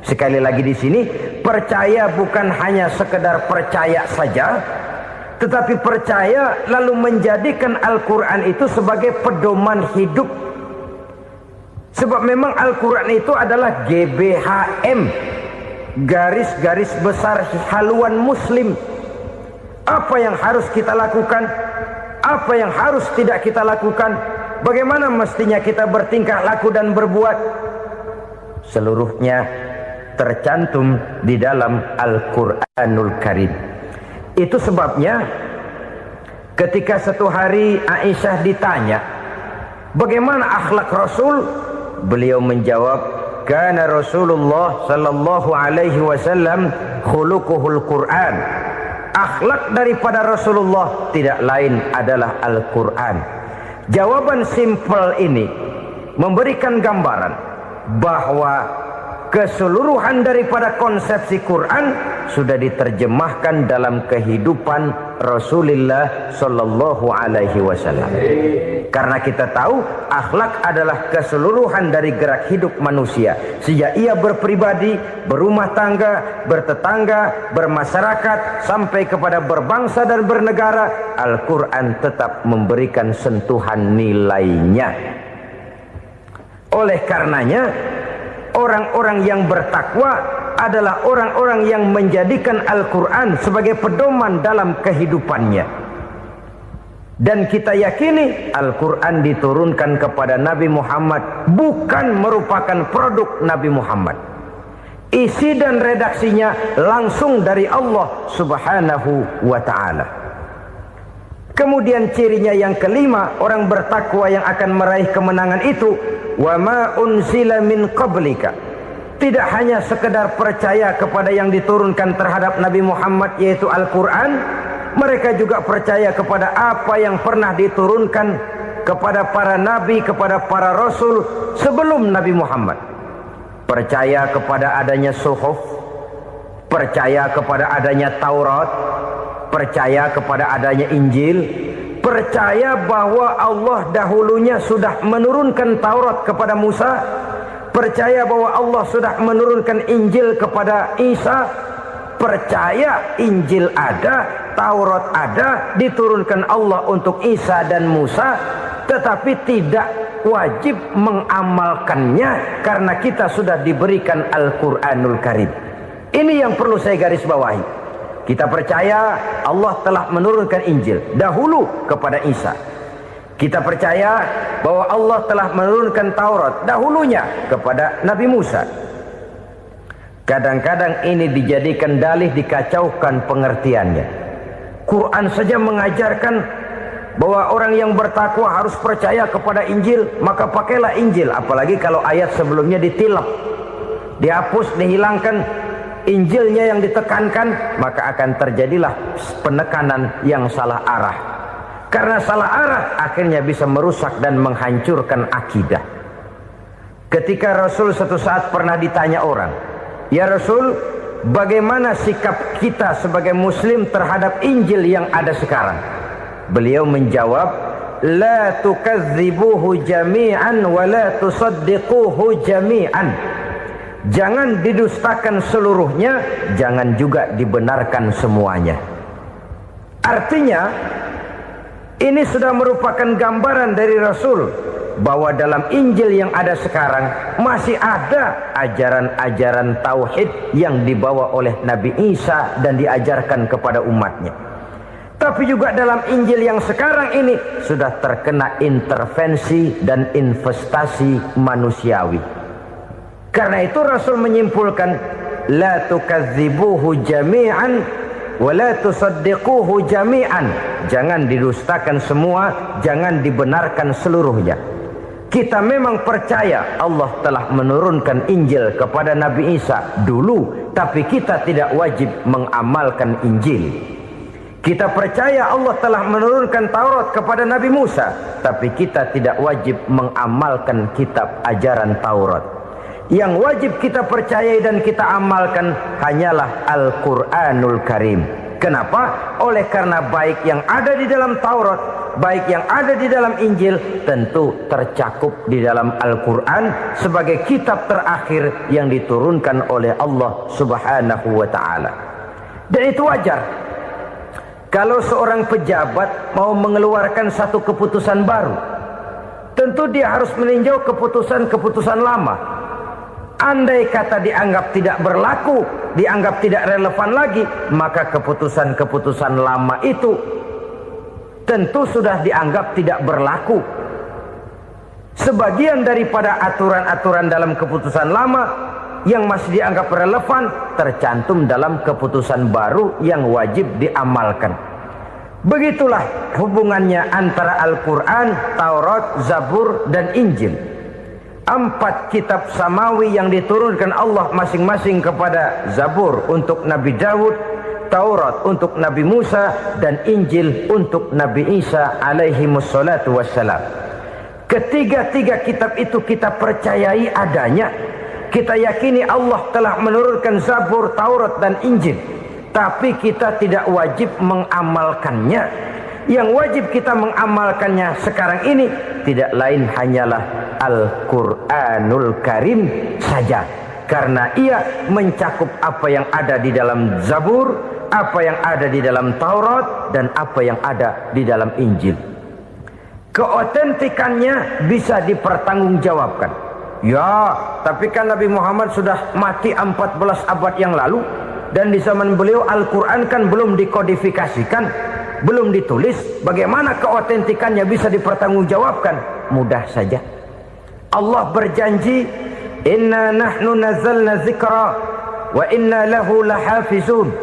Sekali lagi di sini, percaya bukan hanya sekedar percaya saja, tetapi percaya lalu menjadikan Al-Quran itu sebagai pedoman hidup. Sebab memang Al-Quran itu adalah GBHM, garis-garis besar haluan muslim. Apa yang harus kita lakukan, apa yang harus tidak kita lakukan, bagaimana mestinya kita bertingkah laku dan berbuat, seluruhnya tercantum di dalam Al-Quranul Karim. Itu sebabnya ketika satu hari Aisyah ditanya bagaimana akhlak Rasul, beliau menjawab, kana Rasulullah sallallahu alaihi wasallam khuluquhul Quran. Akhlak daripada Rasulullah tidak lain adalah Al-Quran. Jawaban simpel ini memberikan gambaran bahwa keseluruhan daripada konsepsi Quran sudah diterjemahkan dalam kehidupan Rasulullah sallallahu alaihi wasallam. Karena kita tahu akhlak adalah keseluruhan dari gerak hidup manusia. Sejak ia berpribadi, berumah tangga, bertetangga, bermasyarakat, sampai kepada berbangsa dan bernegara, Al-Quran tetap memberikan sentuhan nilainya. Oleh karenanya, orang-orang yang bertakwa adalah orang-orang yang menjadikan Al-Quran sebagai pedoman dalam kehidupannya. Dan kita yakini Al-Quran diturunkan kepada Nabi Muhammad bukan merupakan produk Nabi Muhammad. Isi dan redaksinya langsung dari Allah Subhanahu wa ta'ala. Kemudian cirinya yang kelima, orang bertakwa yang akan meraih kemenangan itu, wa ma unzila min qablika. Tidak hanya sekedar percaya kepada yang diturunkan terhadap Nabi Muhammad, yaitu Al-Quran, mereka juga percaya kepada apa yang pernah diturunkan kepada para nabi, kepada para rasul sebelum Nabi Muhammad. Percaya kepada adanya suhuf, percaya kepada adanya Taurat, percaya kepada adanya Injil, percaya bahwa Allah dahulunya sudah menurunkan Taurat kepada Musa, percaya bahwa Allah sudah menurunkan Injil kepada Isa, percaya Injil ada, Taurat ada, diturunkan Allah untuk Isa dan Musa, tetapi tidak wajib mengamalkannya karena kita sudah diberikan Al-Quranul Karim. Ini yang perlu saya garis bawahi. Kita percaya Allah telah menurunkan Injil dahulu kepada Isa. Kita percaya bahwa Allah telah menurunkan Taurat dahulunya kepada Nabi Musa. Kadang-kadang ini dijadikan dalih, dikacaukan pengertiannya. Quran saja mengajarkan bahwa orang yang bertakwa harus percaya kepada Injil, maka pakailah Injil. Apalagi kalau ayat sebelumnya ditilap, dihapus, dihilangkan, Injilnya yang ditekankan, maka akan terjadilah penekanan yang salah arah. Karena salah arah akhirnya bisa merusak dan menghancurkan akidah. Ketika Rasul suatu saat pernah ditanya orang, "Ya Rasul, bagaimana sikap kita sebagai muslim terhadap Injil yang ada sekarang?" Beliau menjawab, "La tukadzibuhu jami'an wa la tusaddiquhu jami'an." Jangan didustakan seluruhnya, jangan juga dibenarkan semuanya. Artinya, ini sudah merupakan gambaran dari Rasul bahwa dalam Injil yang ada sekarang masih ada ajaran-ajaran tauhid yang dibawa oleh Nabi Isa dan diajarkan kepada umatnya. Tapi juga dalam Injil yang sekarang ini sudah terkena intervensi dan investasi manusiawi. Karena itu Rasul menyimpulkan, la tukadzibuhu jami'an wa la tusaddiquhu jami'an. Jangan didustakan semua, jangan dibenarkan seluruhnya. Kita memang percaya Allah telah menurunkan Injil kepada Nabi Isa dulu, tapi kita tidak wajib mengamalkan Injil. Kita percaya Allah telah menurunkan Taurat kepada Nabi Musa, tapi kita tidak wajib mengamalkan kitab ajaran Taurat. Yang wajib kita percayai dan kita amalkan hanyalah Al-Quranul Karim. Kenapa? Oleh karena baik yang ada di dalam Taurat, baik yang ada di dalam Injil, tentu tercakup di dalam Al-Quran sebagai kitab terakhir yang diturunkan oleh Allah Subhanahu wa Ta'ala. Dan itu wajar. Kalau seorang pejabat mau mengeluarkan satu keputusan baru, tentu dia harus meninjau keputusan-keputusan lama. Andai kata dianggap tidak berlaku, dianggap tidak relevan lagi, maka keputusan-keputusan lama itu tentu sudah dianggap tidak berlaku. Sebagian daripada aturan-aturan dalam keputusan lama yang masih dianggap relevan tercantum dalam keputusan baru yang wajib diamalkan. Begitulah hubungannya antara Al-Quran, Taurat, Zabur, dan Injil. 4 kitab samawi yang diturunkan Allah masing-masing kepada Zabur untuk Nabi Daud, Taurat untuk Nabi Musa, dan Injil untuk Nabi Isa alaihi wassalatu wassalam. Ketiga-tiga kitab itu kita percayai adanya. Kita yakini Allah telah menurunkan Zabur, Taurat, dan Injil. Tapi kita tidak wajib mengamalkannya. Yang wajib kita mengamalkannya sekarang ini tidak lain hanyalah Al-Quranul Karim saja. Karena ia mencakup apa yang ada di dalam Zabur, apa yang ada di dalam Taurat, dan apa yang ada di dalam Injil. Keotentikannya bisa dipertanggungjawabkan. Ya, tapi kan Nabi Muhammad sudah mati 14 abad yang lalu, dan di zaman beliau Al-Quran kan belum dikodifikasikan, belum ditulis. Bagaimana keotentikannya bisa dipertanggungjawabkan? Mudah saja. Allah berjanji, "Inna nahnu nazzalna dzikra wa inna lahu lahafizun."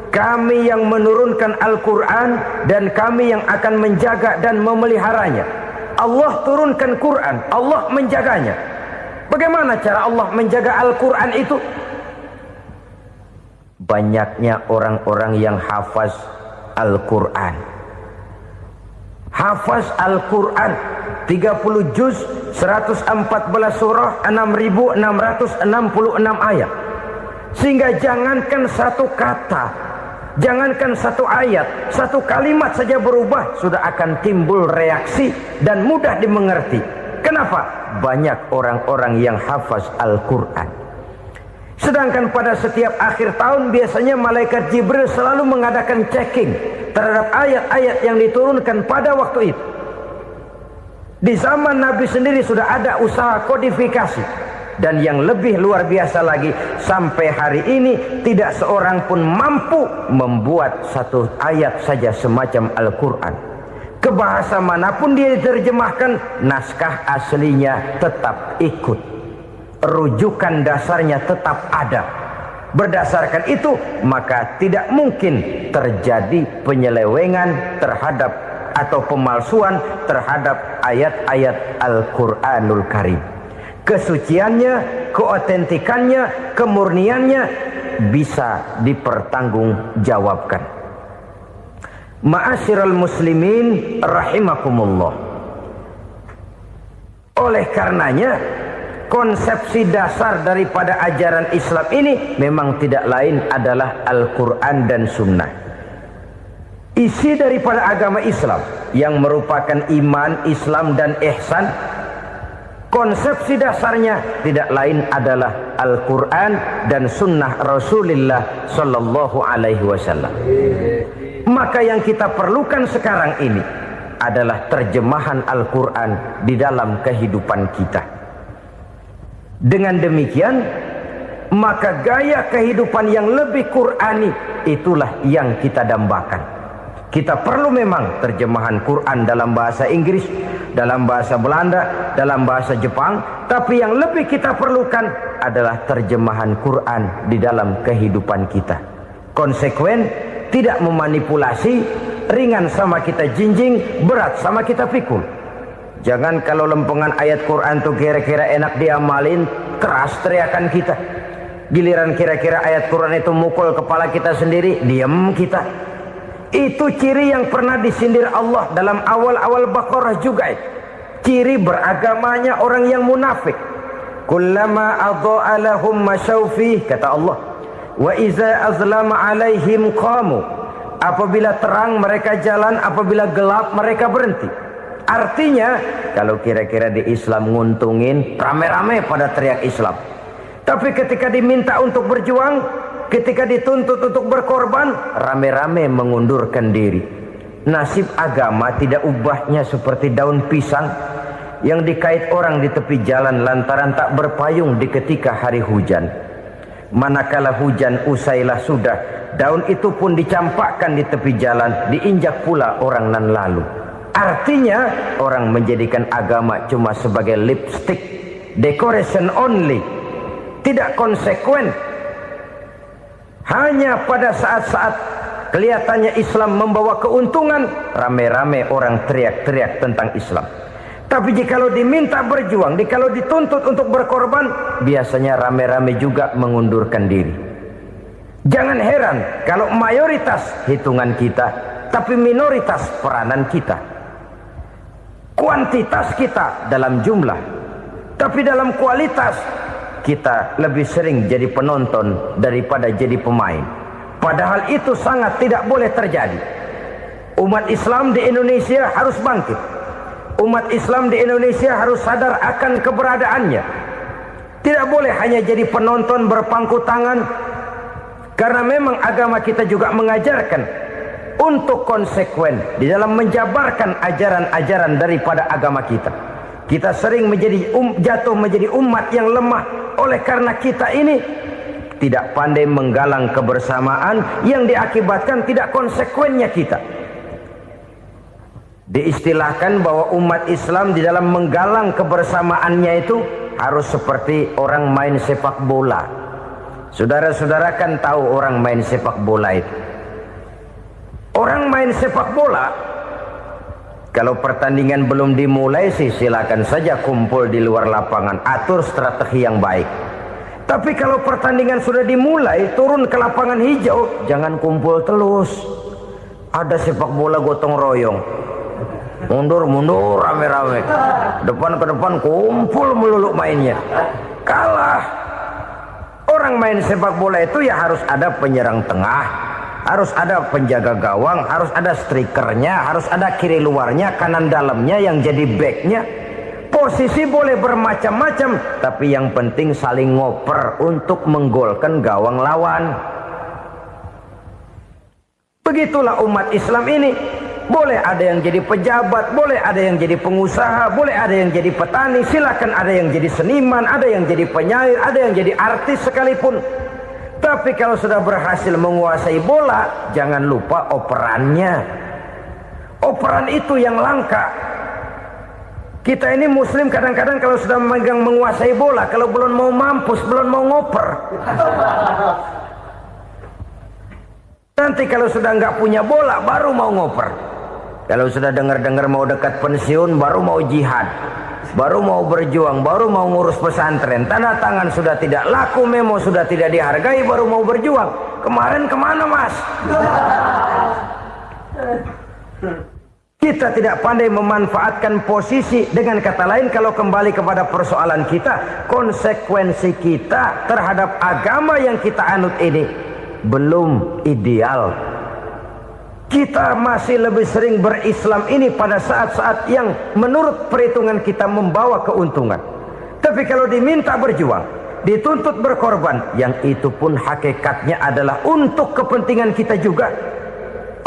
Kami yang menurunkan Al-Quran dan kami yang akan menjaga dan memeliharanya. Allah turunkan Quran, Allah menjaganya. Bagaimana cara Allah menjaga Al-Quran itu? Banyaknya orang-orang yang hafaz Al-Quran. Hafaz Al-Quran 30 juz, 114 surah, 6.666 ayat. Sehingga jangankan satu kata Jangankan satu ayat, satu kalimat saja berubah sudah akan timbul reaksi dan mudah dimengerti. Kenapa? Banyak orang-orang yang hafaz Al-Quran. Sedangkan pada setiap akhir tahun biasanya malaikat Jibril selalu mengadakan checking terhadap ayat-ayat yang diturunkan pada waktu itu. Di zaman Nabi sendiri sudah ada usaha kodifikasi. Dan yang lebih luar biasa lagi, sampai hari ini tidak seorang pun mampu membuat satu ayat saja semacam Al-Quran. Ke bahasa manapun dia diterjemahkan, naskah aslinya tetap ikut. Rujukan dasarnya tetap ada. Berdasarkan itu, maka tidak mungkin terjadi penyelewengan terhadap atau pemalsuan terhadap ayat-ayat Al-Quranul Karim. Kesuciannya, keotentikannya, kemurniannya bisa dipertanggungjawabkan. Ma'asyiral muslimin rahimakumullah. Oleh karenanya, konsepsi dasar daripada ajaran Islam ini memang tidak lain adalah Al-Quran dan Sunnah. Isi daripada agama Islam yang merupakan iman, Islam dan ihsan, konsepsi dasarnya tidak lain adalah Al-Quran dan Sunnah Rasulullah Sallallahu Alaihi Wasallam. Maka yang kita perlukan sekarang ini adalah terjemahan Al-Quran di dalam kehidupan kita. Dengan demikian, maka gaya kehidupan yang lebih Qurani itulah yang kita dambakan. Kita perlu memang terjemahan Quran dalam bahasa Inggris, dalam bahasa Belanda, dalam bahasa Jepang, tapi yang lebih kita perlukan adalah terjemahan Quran di dalam kehidupan kita. Konsekuen, tidak memanipulasi, ringan sama kita jinjing, berat sama kita pikul. Jangan kalau lempengan ayat Quran tuh kira-kira enak diamalin, keras teriakan kita. Giliran kira-kira ayat Quran itu mukul kepala kita sendiri, diam kita. Itu ciri yang pernah disindir Allah dalam awal-awal Baqarah juga. Ciri beragamanya orang yang munafik. Kullama adha'a lahum masyawfih, kata Allah. Wa iza azlama alaihim qamu. Apabila terang mereka jalan, apabila gelap mereka berhenti. Artinya, kalau kira-kira di Islam nguntungin, rame-rame pada teriak Islam. Tapi ketika diminta untuk berjuang, ketika dituntut untuk berkorban, rame-rame mengundurkan diri. Nasib agama tidak ubahnya seperti daun pisang yang dikait orang di tepi jalan lantaran tak berpayung di ketika hari hujan. Manakala hujan usailah sudah, daun itu pun dicampakkan di tepi jalan, diinjak pula orang nan lalu. Artinya, orang menjadikan agama cuma sebagai lipstick, decoration only, tidak konsekuen. Hanya pada saat-saat kelihatannya Islam membawa keuntungan, rame-rame orang teriak-teriak tentang Islam. Tapi jikalau diminta berjuang, jikalau dituntut untuk berkorban, biasanya rame-rame juga mengundurkan diri. Jangan heran kalau mayoritas hitungan kita, tapi minoritas peranan kita. Kuantitas kita dalam jumlah, tapi dalam kualitas kita lebih sering jadi penonton daripada jadi pemain. Padahal itu sangat tidak boleh terjadi. Umat Islam di Indonesia harus bangkit. Umat Islam di Indonesia harus sadar akan keberadaannya. Tidak boleh hanya jadi penonton berpangku tangan. Karena memang agama kita juga mengajarkan untuk konsekuen di dalam menjabarkan ajaran-ajaran daripada agama kita. Kita sering menjadi jatuh menjadi umat yang lemah oleh karena kita ini tidak pandai menggalang kebersamaan yang diakibatkan tidak konsekuennya kita. Diistilahkan bahwa umat Islam di dalam menggalang kebersamaannya itu harus seperti orang main sepak bola. Saudara-saudara kan tahu orang main sepak bola itu. Orang main sepak bola, kalau pertandingan belum dimulai sih silakan saja kumpul di luar lapangan, atur strategi yang baik. Tapi kalau pertandingan sudah dimulai, turun ke lapangan hijau, jangan kumpul terus. Ada sepak bola gotong royong, mundur-mundur rame-rame, depan ke depan kumpul melulu mainnya. Kalah. Orang main sepak bola itu ya harus ada penyerang tengah, harus ada penjaga gawang, harus ada strikernya, harus ada kiri luarnya, kanan dalamnya yang jadi backnya. Posisi boleh bermacam-macam, tapi yang penting saling ngoper untuk menggolkan gawang lawan. Begitulah umat Islam ini. Boleh ada yang jadi pejabat, boleh ada yang jadi pengusaha, boleh ada yang jadi petani, silakan ada yang jadi seniman, ada yang jadi penyair, ada yang jadi artis sekalipun. Tapi kalau sudah berhasil menguasai bola, jangan lupa operannya. Operan itu yang langka. Kita ini muslim kadang-kadang kalau sudah memegang menguasai bola, kalau belum mau mampus, belum mau ngoper. Nanti kalau sudah nggak punya bola, baru mau ngoper. Kalau sudah dengar-dengar mau dekat pensiun, baru mau jihad, baru mau berjuang, baru mau ngurus pesantren. Tanda tangan sudah tidak laku, memo sudah tidak dihargai, baru mau berjuang. Kemarin kemana mas? Kita tidak pandai memanfaatkan posisi. Dengan kata lain, kalau kembali kepada persoalan kita, konsekuensi kita terhadap agama yang kita anut ini belum ideal. Kita masih lebih sering berislam ini pada saat-saat yang menurut perhitungan kita membawa keuntungan. Tapi kalau diminta berjuang, dituntut berkorban, yang itu pun hakikatnya adalah untuk kepentingan kita juga.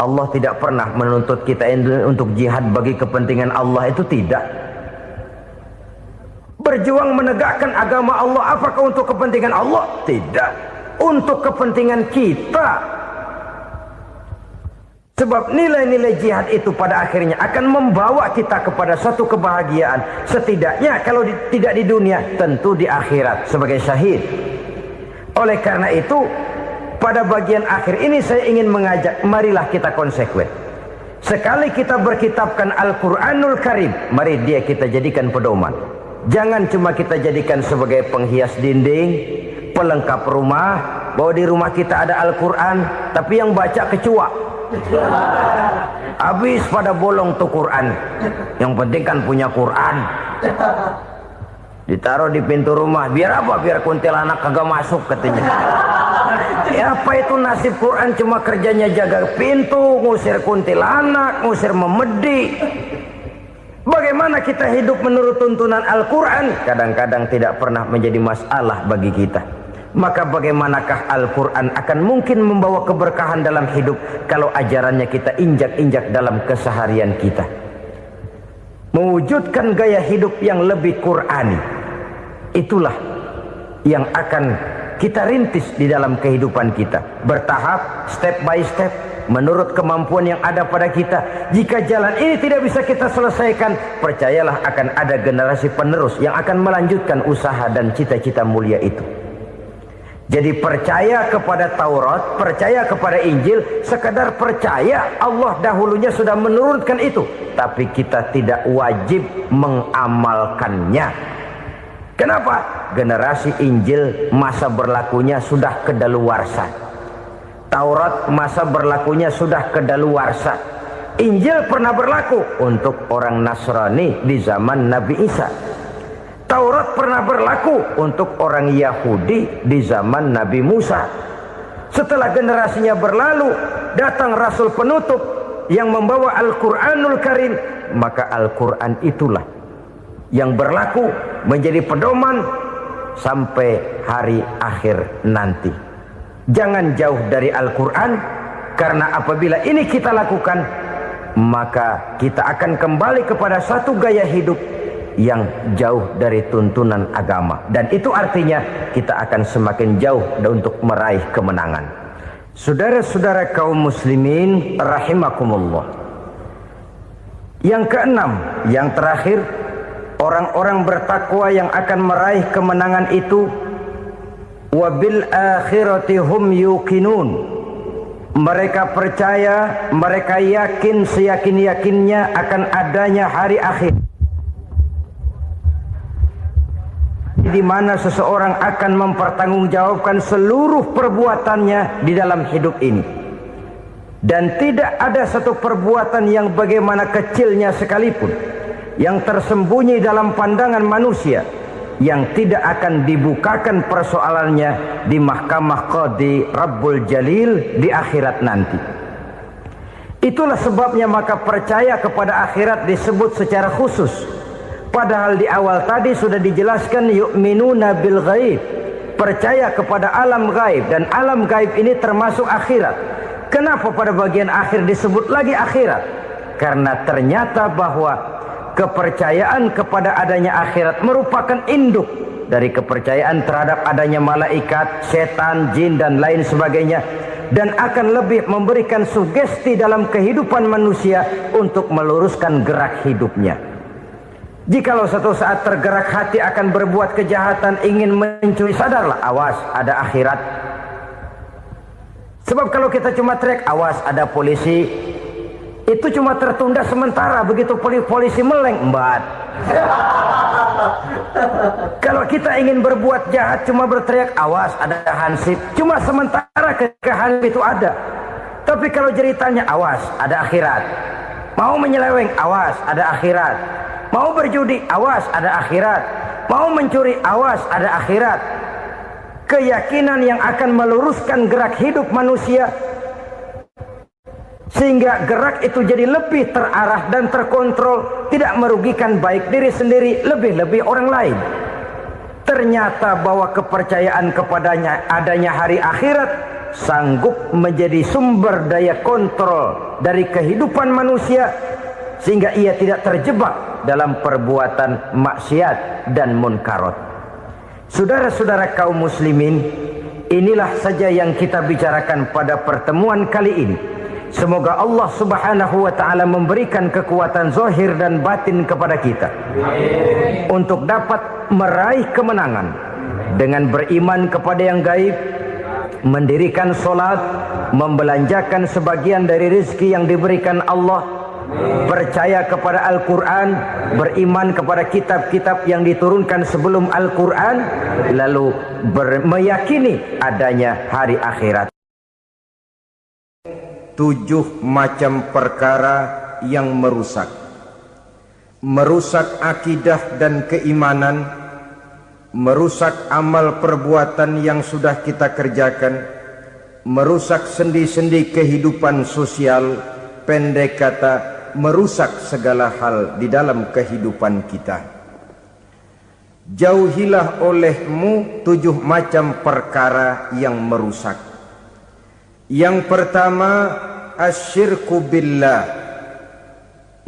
Allah tidak pernah menuntut kita untuk jihad bagi kepentingan Allah, itu tidak. Berjuang menegakkan agama Allah, apakah untuk kepentingan Allah? Tidak. Untuk kepentingan kita. Sebab nilai-nilai jihad itu pada akhirnya akan membawa kita kepada satu kebahagiaan. Setidaknya kalau tidak di dunia, tentu di akhirat sebagai syahid. Oleh karena itu, pada bagian akhir ini saya ingin mengajak, marilah kita konsekuen. Sekali kita berkitabkan Al-Quranul Karim, mari dia kita jadikan pedoman. Jangan cuma kita jadikan sebagai penghias dinding, pelengkap rumah, bahwa di rumah kita ada Al-Quran, tapi yang baca kecoa. Habis pada bolong tuh Quran. Yang penting kan punya Quran. Ditaruh di pintu rumah. Biar apa? Biar kuntilanak kagak masuk katanya. Ya apa itu nasib Quran, cuma kerjanya jaga pintu, ngusir kuntilanak, ngusir memedi. Bagaimana kita hidup menurut tuntunan Al-Quran? Kadang-kadang tidak pernah menjadi masalah bagi kita. Maka bagaimanakah Al-Quran akan mungkin membawa keberkahan dalam hidup kalau ajarannya kita injak-injak dalam keseharian kita? Mewujudkan gaya hidup yang lebih Qurani, itulah yang akan kita rintis di dalam kehidupan kita. Bertahap, step by step, menurut kemampuan yang ada pada kita. Jika jalan ini tidak bisa kita selesaikan, percayalah akan ada generasi penerus yang akan melanjutkan usaha dan cita-cita mulia itu. Jadi percaya kepada Taurat, percaya kepada Injil, sekedar percaya Allah dahulunya sudah menurunkan itu. Tapi kita tidak wajib mengamalkannya. Kenapa? Generasi Injil masa berlakunya sudah kedaluwarsa. Taurat masa berlakunya sudah kedaluwarsa. Injil pernah berlaku untuk orang Nasrani di zaman Nabi Isa. Taurat pernah berlaku untuk orang Yahudi di zaman Nabi Musa. Setelah generasinya berlalu, datang Rasul penutup yang membawa Al-Quranul Karim. Maka Al-Quran itulah yang berlaku menjadi pedoman sampai hari akhir nanti. Jangan jauh dari Al-Quran, karena apabila ini kita lakukan, maka kita akan kembali kepada satu gaya hidup yang jauh dari tuntunan agama, dan itu artinya kita akan semakin jauh untuk meraih kemenangan. Saudara-saudara kaum muslimin rahimakumullah. Yang keenam, yang terakhir, orang-orang bertakwa yang akan meraih kemenangan itu wabil akhirati hum yuqinun. Mereka percaya, mereka yakin seyakin-yakinnya akan adanya hari akhir, di mana seseorang akan mempertanggungjawabkan seluruh perbuatannya di dalam hidup ini. Dan tidak ada satu perbuatan yang bagaimana kecilnya sekalipun yang tersembunyi dalam pandangan manusia yang tidak akan dibukakan persoalannya di mahkamah Qadi Rabbul Jalil di akhirat nanti. Itulah sebabnya maka percaya kepada akhirat disebut secara khusus. Padahal di awal tadi sudah dijelaskan yu'minuna bil ghaib, percaya kepada alam gaib, dan alam gaib ini termasuk akhirat. Kenapa pada bagian akhir disebut lagi akhirat? Karena ternyata bahwa kepercayaan kepada adanya akhirat merupakan induk dari kepercayaan terhadap adanya malaikat, setan, jin dan lain sebagainya, dan akan lebih memberikan sugesti dalam kehidupan manusia untuk meluruskan gerak hidupnya. Jikalau satu saat tergerak hati akan berbuat kejahatan, ingin mencuri, sadarlah, awas ada akhirat. Sebab kalau kita cuma teriak awas ada polisi, itu cuma tertunda sementara. Begitu polisi meleng, embat. Kalau kita ingin berbuat jahat cuma berteriak awas ada hansip, cuma sementara ketika hansip itu ada. Tapi kalau ceritanya awas ada akhirat, mau menyeleweng awas ada akhirat, mau berjudi awas ada akhirat, mau mencuri awas ada akhirat. Keyakinan yang akan meluruskan gerak hidup manusia sehingga gerak itu jadi lebih terarah dan terkontrol, tidak merugikan baik diri sendiri, lebih-lebih orang lain. Ternyata bahwa kepercayaan kepadanya adanya hari akhirat sanggup menjadi sumber daya kontrol dari kehidupan manusia, sehingga ia tidak terjebak dalam perbuatan maksiat dan munkarat. Saudara-saudara kaum muslimin, inilah saja yang kita bicarakan pada pertemuan kali ini. Semoga Allah subhanahu wa ta'ala memberikan kekuatan zahir dan batin kepada kita. Amin. Untuk dapat meraih kemenangan dengan beriman kepada yang gaib, mendirikan solat, membelanjakan sebagian dari rezeki yang diberikan Allah, percaya kepada Al-Quran, beriman kepada kitab-kitab yang diturunkan sebelum Al-Quran, lalu meyakini adanya hari akhirat. 7 macam perkara yang merusak akidah dan keimanan, merusak amal perbuatan yang sudah kita kerjakan, merusak sendi-sendi kehidupan sosial, pendek kata merusak segala hal di dalam kehidupan kita. Jauhilah olehmu 7 macam perkara yang merusak. Yang pertama, asyirku billah,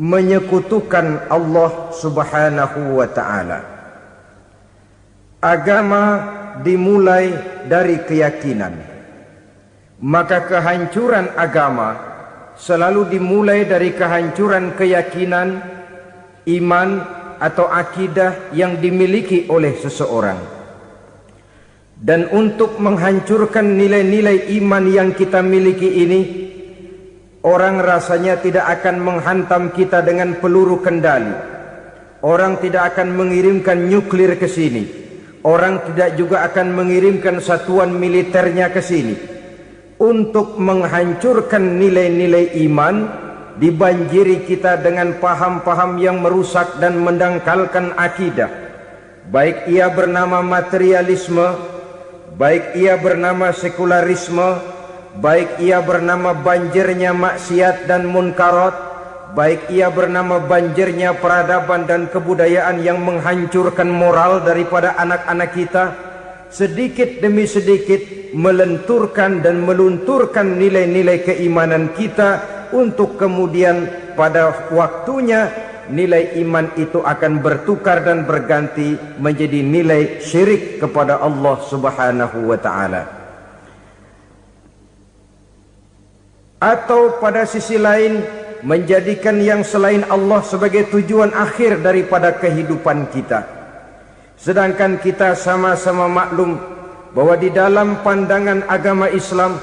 menyekutukan Allah subhanahu wa ta'ala. Agama dimulai dari keyakinan, maka kehancuran agama selalu dimulai dari kehancuran keyakinan, iman atau akidah yang dimiliki oleh seseorang. Dan untuk menghancurkan nilai-nilai iman yang kita miliki ini, orang rasanya tidak akan menghantam kita dengan peluru kendali. Orang tidak akan mengirimkan nuklir ke sini. Orang tidak juga akan mengirimkan satuan militernya ke sini. Untuk menghancurkan nilai-nilai iman, dibanjiri kita dengan paham-paham yang merusak dan mendangkalkan akidah. Baik ia bernama materialisme, baik ia bernama sekularisme, baik ia bernama banjirnya maksiat dan munkarat, baik ia bernama banjirnya peradaban dan kebudayaan yang menghancurkan moral daripada anak-anak kita, sedikit demi sedikit melenturkan dan melunturkan nilai-nilai keimanan kita, untuk kemudian pada waktunya nilai iman itu akan bertukar dan berganti menjadi nilai syirik kepada Allah subhanahu wa ta'ala. Atau pada sisi lain, menjadikan yang selain Allah sebagai tujuan akhir daripada kehidupan kita. Sedangkan kita sama-sama maklum bahwa di dalam pandangan agama Islam,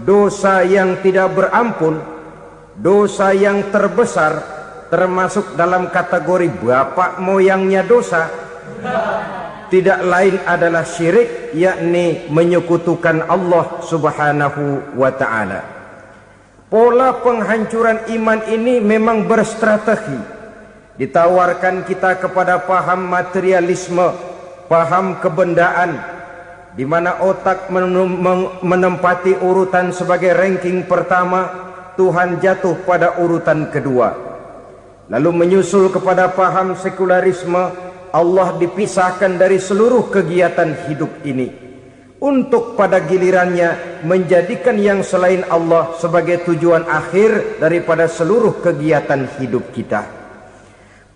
dosa yang tidak berampun, dosa yang terbesar, termasuk dalam kategori bapak moyangnya dosa, tidak lain adalah syirik, yakni menyekutukan Allah subhanahu wa ta'ala. Pola penghancuran iman ini memang berstrategi. Ditawarkan kita kepada paham materialisme, paham kebendaan, di mana otak menempati urutan sebagai ranking pertama, Tuhan jatuh pada urutan kedua. Lalu menyusul kepada paham sekularisme, Allah dipisahkan dari seluruh kegiatan hidup ini, untuk pada gilirannya menjadikan yang selain Allah sebagai tujuan akhir daripada seluruh kegiatan hidup kita.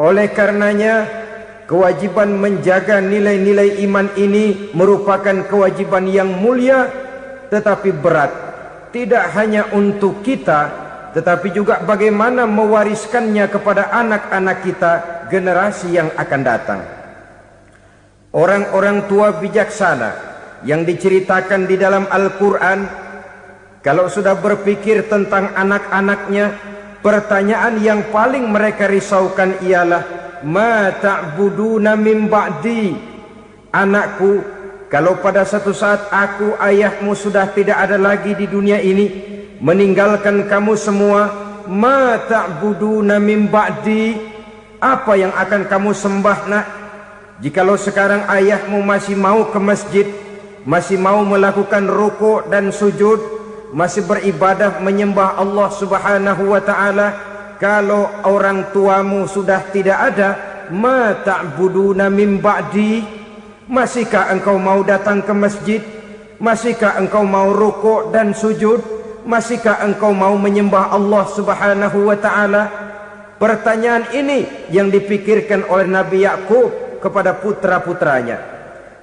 Oleh karenanya, kewajiban menjaga nilai-nilai iman ini merupakan kewajiban yang mulia tetapi berat, tidak hanya untuk kita, tetapi juga bagaimana mewariskannya kepada anak-anak kita, generasi yang akan datang. Orang-orang tua bijaksana yang diceritakan di dalam Al-Quran, kalau sudah berpikir tentang anak-anaknya, pertanyaan yang paling mereka risaukan ialah, ma ta'buduna min ba'di. Anakku, kalau pada satu saat aku, ayahmu sudah tidak ada lagi di dunia ini, meninggalkan kamu semua, ma ta'buduna min ba'di, apa yang akan kamu sembah nak? Jikalau sekarang ayahmu masih mau ke masjid, masih mau melakukan rukuk dan sujud, masih beribadah menyembah Allah Subhanahu wa ta'ala, kalau orang tuamu sudah tidak ada, ma ta'buduna min ba'di, masihkah engkau mau datang ke masjid? Masihkah engkau mau rukuk dan sujud? Masihkah engkau mau menyembah Allah Subhanahu wa ta'ala? Pertanyaan ini yang dipikirkan oleh Nabi Yakub kepada putra-putranya.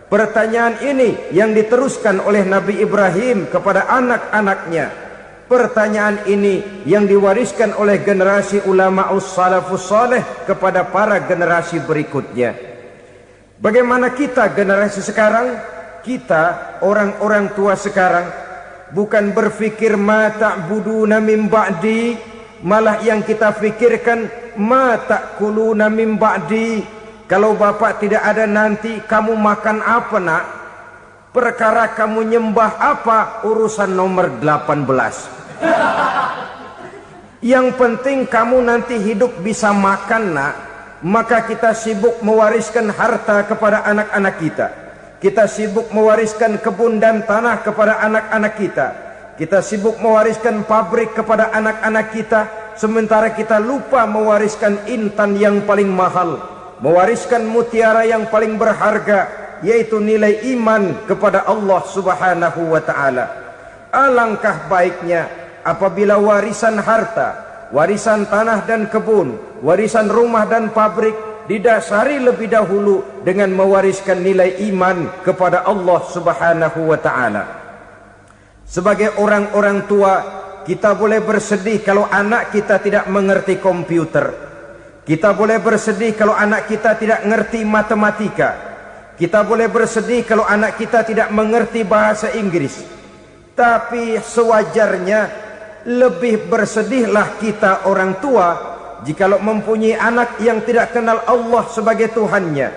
Pertanyaan ini yang diteruskan oleh Nabi Ibrahim kepada anak-anaknya. Pertanyaan ini yang diwariskan oleh generasi ulama salafus saleh kepada para generasi berikutnya. Bagaimana kita generasi sekarang? Kita orang-orang tua sekarang bukan berfikir ma ta'buduna min ba'di, malah yang kita fikirkan ma ta'kuluna min ba'di. Kalau bapak tidak ada nanti kamu makan apa nak? Perkara kamu nyembah apa, urusan nomor 18. Yang penting kamu nanti hidup bisa makan nak. Maka kita sibuk mewariskan harta kepada anak-anak kita. Kita sibuk mewariskan kebun dan tanah kepada anak-anak kita. Kita sibuk mewariskan pabrik kepada anak-anak kita, sementara kita lupa mewariskan intan yang paling mahal, mewariskan mutiara yang paling berharga, yaitu nilai iman kepada Allah Subhanahu wa ta'ala. Alangkah baiknya apabila warisan harta, warisan tanah dan kebun, warisan rumah dan pabrik didasari lebih dahulu dengan mewariskan nilai iman kepada Allah Subhanahu wa ta'ala. Sebagai orang-orang tua, kita boleh bersedih kalau anak kita tidak mengerti komputer. Kita boleh bersedih kalau anak kita tidak mengerti matematika. Kita boleh bersedih kalau anak kita tidak mengerti bahasa Inggris. Tapi sewajarnya lebih bersedihlah kita orang tua jikalau mempunyai anak yang tidak kenal Allah sebagai Tuhannya,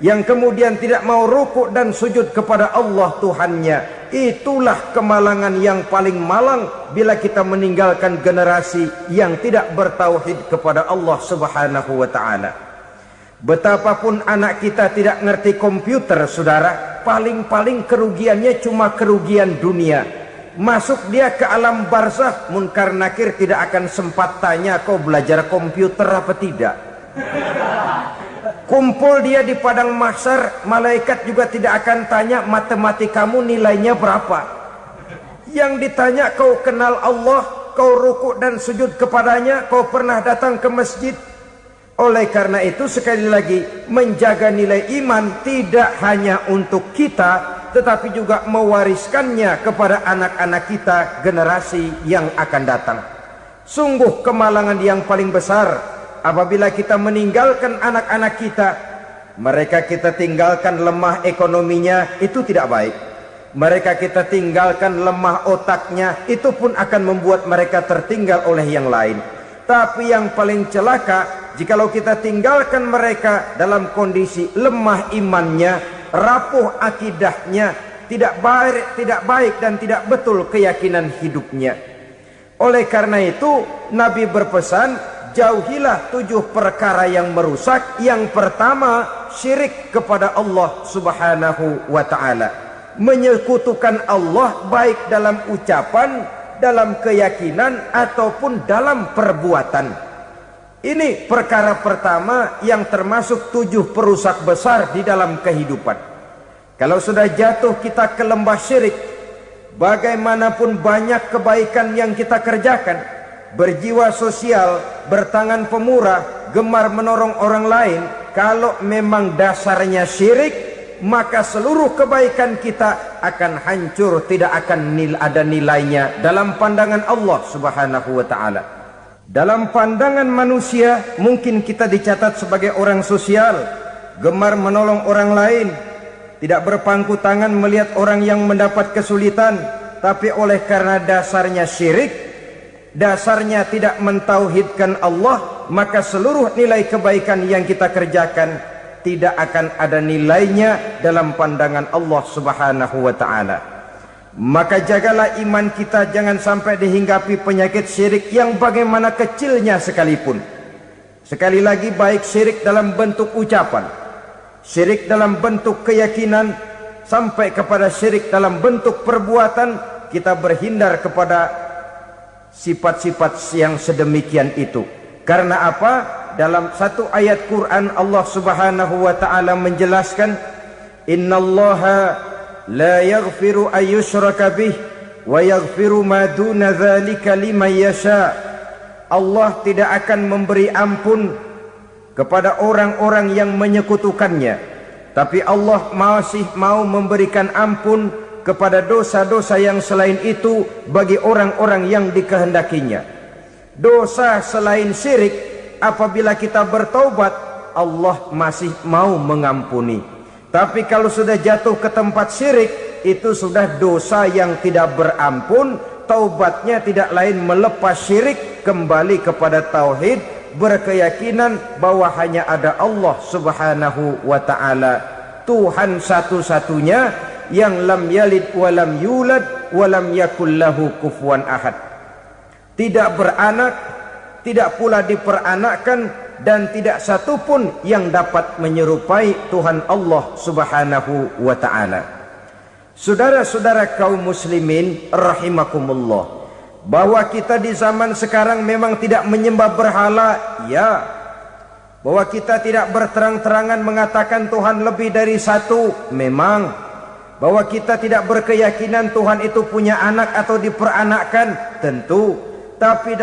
yang kemudian tidak mau rukuk dan sujud kepada Allah Tuhannya. Itulah kemalangan yang paling malang bila kita meninggalkan generasi yang tidak bertauhid kepada Allah Subhanahu wa ta'ala. Betapapun anak kita tidak ngerti komputer, saudara, paling-paling kerugiannya cuma kerugian dunia. Masuk dia ke alam barzakh, munkar nakir tidak akan sempat tanya kau belajar komputer apa tidak. Kumpul dia di padang mahsyar, malaikat juga tidak akan tanya matematikamu nilainya berapa. Yang ditanya kau kenal Allah, kau rukuk dan sujud kepadanya, kau pernah datang ke masjid. Oleh karena itu sekali lagi, menjaga nilai iman tidak hanya untuk kita, tetapi juga mewariskannya kepada anak-anak kita, generasi yang akan datang. Sungguh kemalangan yang paling besar apabila kita meninggalkan anak-anak kita. Mereka kita tinggalkan lemah ekonominya, itu tidak baik. Mereka kita tinggalkan lemah otaknya, itu pun akan membuat mereka tertinggal oleh yang lain. Tapi yang paling celaka, jikalau kita tinggalkan mereka dalam kondisi lemah imannya, rapuh akidahnya, tidak baik dan tidak betul keyakinan hidupnya. Oleh karena itu Nabi berpesan, jauhilah 7 perkara yang merusak. Yang pertama, syirik kepada Allah Subhanahu wa ta'ala, menyekutukan Allah baik dalam ucapan, dalam keyakinan ataupun dalam perbuatan. Ini perkara pertama yang termasuk 7 perusak besar di dalam kehidupan. Kalau sudah jatuh kita ke lembah syirik, bagaimanapun banyak kebaikan yang kita kerjakan, berjiwa sosial, bertangan pemurah, gemar menolong orang lain, kalau memang dasarnya syirik, maka seluruh kebaikan kita akan hancur, tidak akan ada nilainya dalam pandangan Allah Subhanahu wa ta'ala. Dalam pandangan manusia, mungkin kita dicatat sebagai orang sosial, gemar menolong orang lain, tidak berpangku tangan melihat orang yang mendapat kesulitan, tapi oleh karena dasarnya syirik, dasarnya tidak mentauhidkan Allah, maka seluruh nilai kebaikan yang kita kerjakan tidak akan ada nilainya dalam pandangan Allah Subhanahu wa ta'ala. Maka jagalah iman kita, jangan sampai dihinggapi penyakit syirik yang bagaimana kecilnya sekalipun. Sekali lagi, baik syirik dalam bentuk ucapan, syirik dalam bentuk keyakinan, sampai kepada syirik dalam bentuk perbuatan, kita berhindar kepada sifat-sifat yang sedemikian itu. Karena apa? Dalam satu ayat Quran Allah Subhanahu wa ta'ala menjelaskan, innallaha la yaghfiru ayyushraka bih wa yaghfiru ma duna dzalika liman yasha. Allah tidak akan memberi ampun kepada orang-orang yang menyekutukannya, tapi Allah masih mau memberikan ampun kepada dosa-dosa yang selain itu bagi orang-orang yang dikehendakinya. Dosa selain syirik, apabila kita bertaubat, Allah masih mau mengampuni. Tapi kalau sudah jatuh ke tempat syirik, itu sudah dosa yang tidak berampun. Taubatnya tidak lain melepas syirik, kembali kepada tauhid, berkeyakinan bahwa hanya ada Allah Subhanahu wa ta'ala, Tuhan satu-satunya yang lam yalid walam yulad walam yakul lahu kufuwan ahad. Tidak beranak, tidak pula diperanakkan, dan tidak satupun yang dapat menyerupai Tuhan Allah Subhanahu wa ta'ala. Saudara-saudara kaum muslimin rahimakumullah, bahwa kita di zaman sekarang memang tidak menyembah berhala, ya. Bahwa kita tidak berterang-terangan mengatakan Tuhan lebih dari satu, memang. Bahwa kita tidak berkeyakinan Tuhan itu punya anak atau diperanakkan, tentu. Tapi